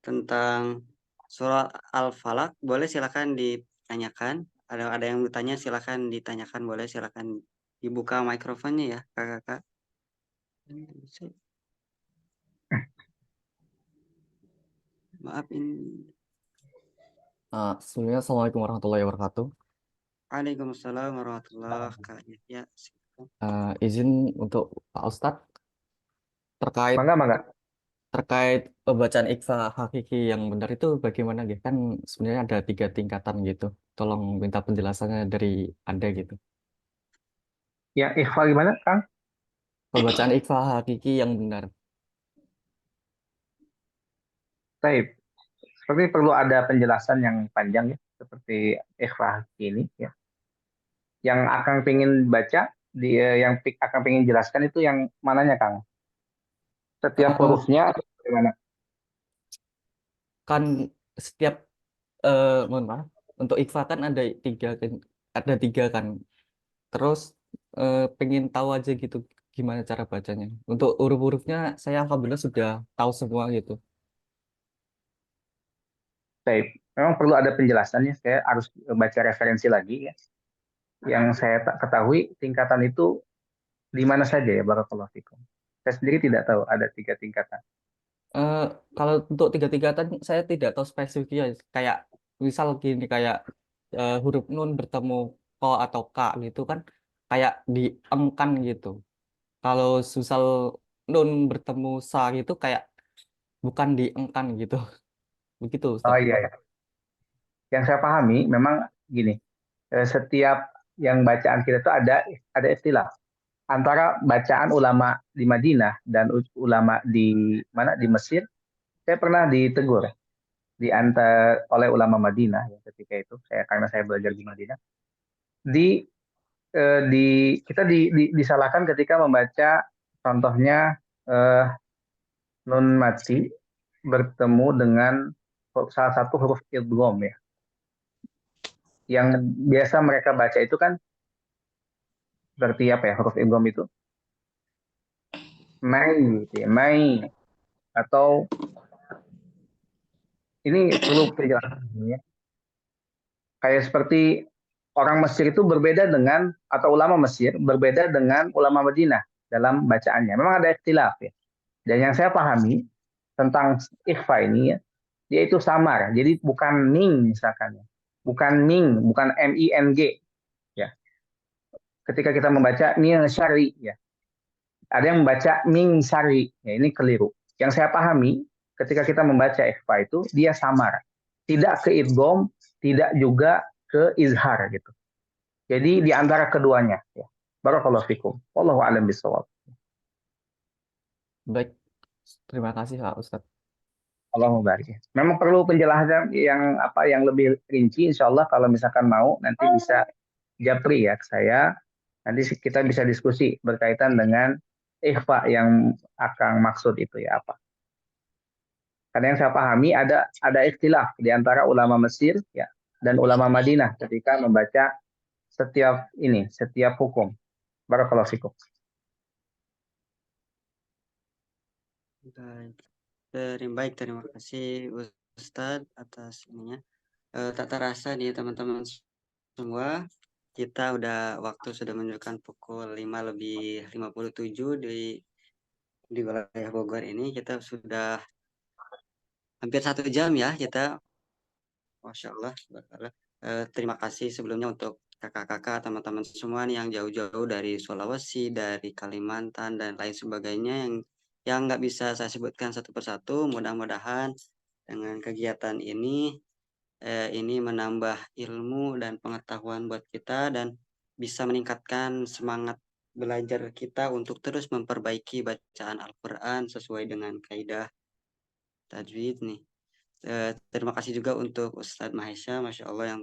tentang surah Al-Falaq, boleh silakan ditanyakan. Ada yang bertanya, silakan ditanyakan, boleh silakan dibuka mikrofonnya ya, kakak-kakak. Maaf ini. Sebelumnya Assalamualaikum warahmatullahi wabarakatuh. Waalaikumsalam warahmatullahi wabarakatuh. Ya, Izin untuk Pak Ustadz terkait Mangga. terkait pembacaan ikhfa hakiki yang benar itu bagaimana gitu? Kan sebenarnya ada 3 tingkatan gitu. Tolong minta penjelasannya dari Anda gitu. Ya, ikhfa gimana, Kang? Pembacaan ikhfa hakiki yang benar. Baik. Seperti perlu ada penjelasan yang panjang ya, seperti ikhfa hakiki ini ya. Yang akan pengen baca, yang akan pengen jelaskan itu yang mananya, Kang? Setiap hurufnya bagaimana? Kan setiap mohon maaf, untuk ikhfa kan ada 3 kan. Terus pengen tahu aja gitu gimana cara bacanya. Untuk huruf-hurufnya saya alhamdulillah sudah tahu semua gitu. Baik, memang perlu ada penjelasannya. Saya harus baca referensi lagi ya. Yang saya tak ketahui tingkatan itu di mana saja ya, barakallahu fikum. Saya sendiri tidak tahu ada 3 tingkatan. Kalau untuk 3 tingkatan saya tidak tahu spesifiknya. Kayak misal gini, kayak huruf nun bertemu ko atau ka gitu kan kayak diengkan gitu. Kalau susal nun bertemu sa gitu kayak bukan diengkan gitu. Begitu Ustaz. Oh iya ya. Yang saya pahami memang gini, setiap yang bacaan kita itu ada istilah antara bacaan ulama di Madinah dan ulama di mana di Mesir. Saya pernah ditegur oleh ulama Madinah ya, ketika itu karena saya belajar di Madinah. Kita disalahkan ketika membaca contohnya nun mati bertemu dengan salah satu huruf idgham ya. Yang biasa mereka baca itu kan berarti apa ya, huruf idgham itu mai gitu ya, mai, atau ini perlu penjelasan ya. Kayak seperti orang Mesir itu berbeda dengan, atau ulama Mesir berbeda dengan ulama Madinah dalam bacaannya. Memang ada ikhtilaf ya. Dan yang saya pahami tentang ikhfa ini ya, dia itu samar. Jadi bukan ming misalkan ya. Bukan ming, bukan ming ya. Ketika kita membaca ming syari ya. Ada yang membaca ming syari. Ya, ini keliru. Yang saya pahami ketika kita membaca ikhfa itu dia samar. Tidak ke idgham, tidak juga ke izhar gitu. Jadi di antara keduanya ya. Barakallahu fikum. Wallahu a'lam bishawab. Baik. Terima kasih Pak Ustadz. Allahumma barik. Memang perlu penjelasan yang lebih rinci, insya Allah kalau misalkan mau nanti bisa japri ya ke saya. Nanti kita bisa diskusi berkaitan dengan ikhfa yang akan maksud itu ya apa. Karena yang saya pahami ada ikhtilaf di antara ulama Mesir ya dan ulama Madinah ketika membaca setiap hukum. Barakallahu fikum. Baik, terima kasih Ustadz atas ininya. Tak terasa nih teman-teman semua, kita waktu sudah menunjukkan pukul 5:57 di wilayah Bogor ini. Kita sudah hampir 1 jam ya kita. Masya Allah. Terima kasih sebelumnya untuk kakak-kakak, teman-teman semua nih yang jauh-jauh dari Sulawesi, dari Kalimantan, dan lain sebagainya yang nggak bisa saya sebutkan satu persatu. Mudah-mudahan dengan kegiatan ini menambah ilmu dan pengetahuan buat kita dan bisa meningkatkan semangat belajar kita untuk terus memperbaiki bacaan Al-Quran sesuai dengan kaidah tajwid nih. Terima kasih juga untuk Ustadz Mahesha, Masya Allah yang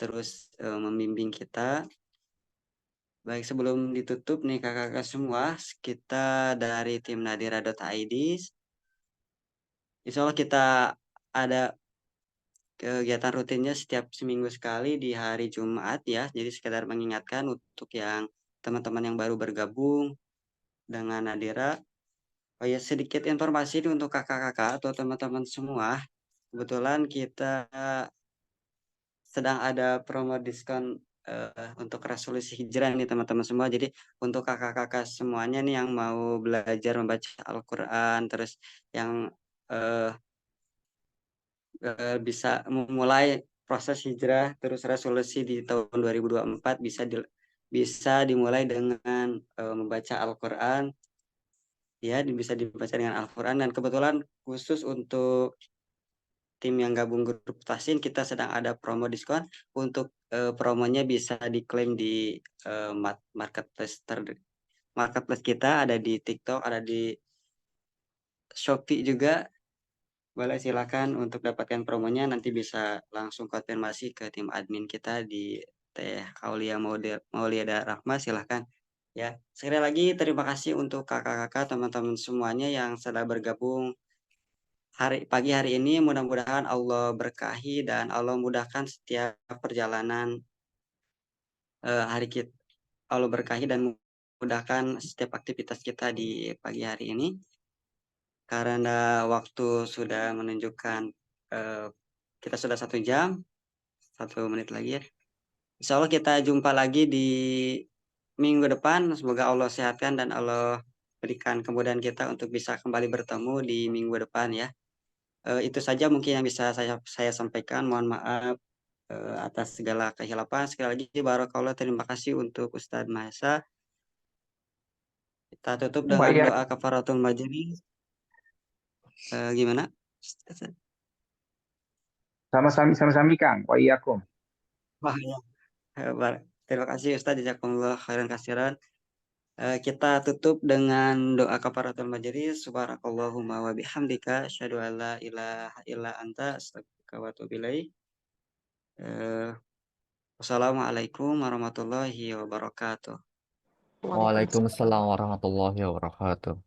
terus membimbing kita. Baik, sebelum ditutup nih kakak-kakak semua, kita dari tim nadira.id, insya Allah kita ada kegiatan rutinnya setiap seminggu sekali di hari Jumat ya. Jadi sekedar mengingatkan untuk yang teman-teman yang baru bergabung dengan Nadira. Oh ya, sedikit informasi untuk kakak-kakak atau teman-teman semua. Kebetulan kita sedang ada promo diskon untuk resolusi hijrah nih teman-teman semua. Jadi untuk kakak-kakak semuanya nih yang mau belajar membaca Al-Quran, terus yang bisa memulai proses hijrah terus resolusi di tahun 2024 bisa dimulai dengan membaca Al-Quran ya, bisa dibaca dengan Al-Quran. Dan kebetulan khusus untuk tim yang gabung grup Tahsin kita sedang ada promo diskon. Untuk promonya bisa diklaim di marketplace kita, ada di TikTok, ada di Shopee juga. Boleh silakan untuk dapatkan promonya, nanti bisa langsung konfirmasi ke tim admin kita di Teh Aulia Mauliada Rahma, silahkan. Ya, sekali lagi terima kasih untuk kakak-kakak teman-teman semuanya yang sudah bergabung pagi hari ini. Mudah-mudahan Allah berkahi dan Allah mudahkan setiap perjalanan hari kita. Allah berkahi dan mudahkan setiap aktivitas kita di pagi hari ini. Karena waktu sudah menunjukkan kita sudah 1 jam, 1 menit lagi ya. Insya Allah kita jumpa lagi di minggu depan. Semoga Allah sehatkan dan Allah berikan kemudahan kita untuk bisa kembali bertemu di minggu depan ya. Itu saja mungkin yang bisa saya sampaikan. Mohon maaf atas segala kehilapan. Sekali lagi barakallah, terima kasih untuk Ustadz Mahesa. Kita tutup dengan doa kafaratul majlis. Gimana? Sama-sama Kang. Wa iyyakum. Wah, ya. Terima kasih Ustadz, jazakumullah khairan katsiran. Kita tutup dengan doa kafaratul majlis. Subhanakallahumma wa bihamdika asyhadu an la ilaha illa anta astaghfiruka wa atubu ilaik. Wassalamualaikum warahmatullahi wabarakatuh. Waalaikumsalam warahmatullahi wabarakatuh.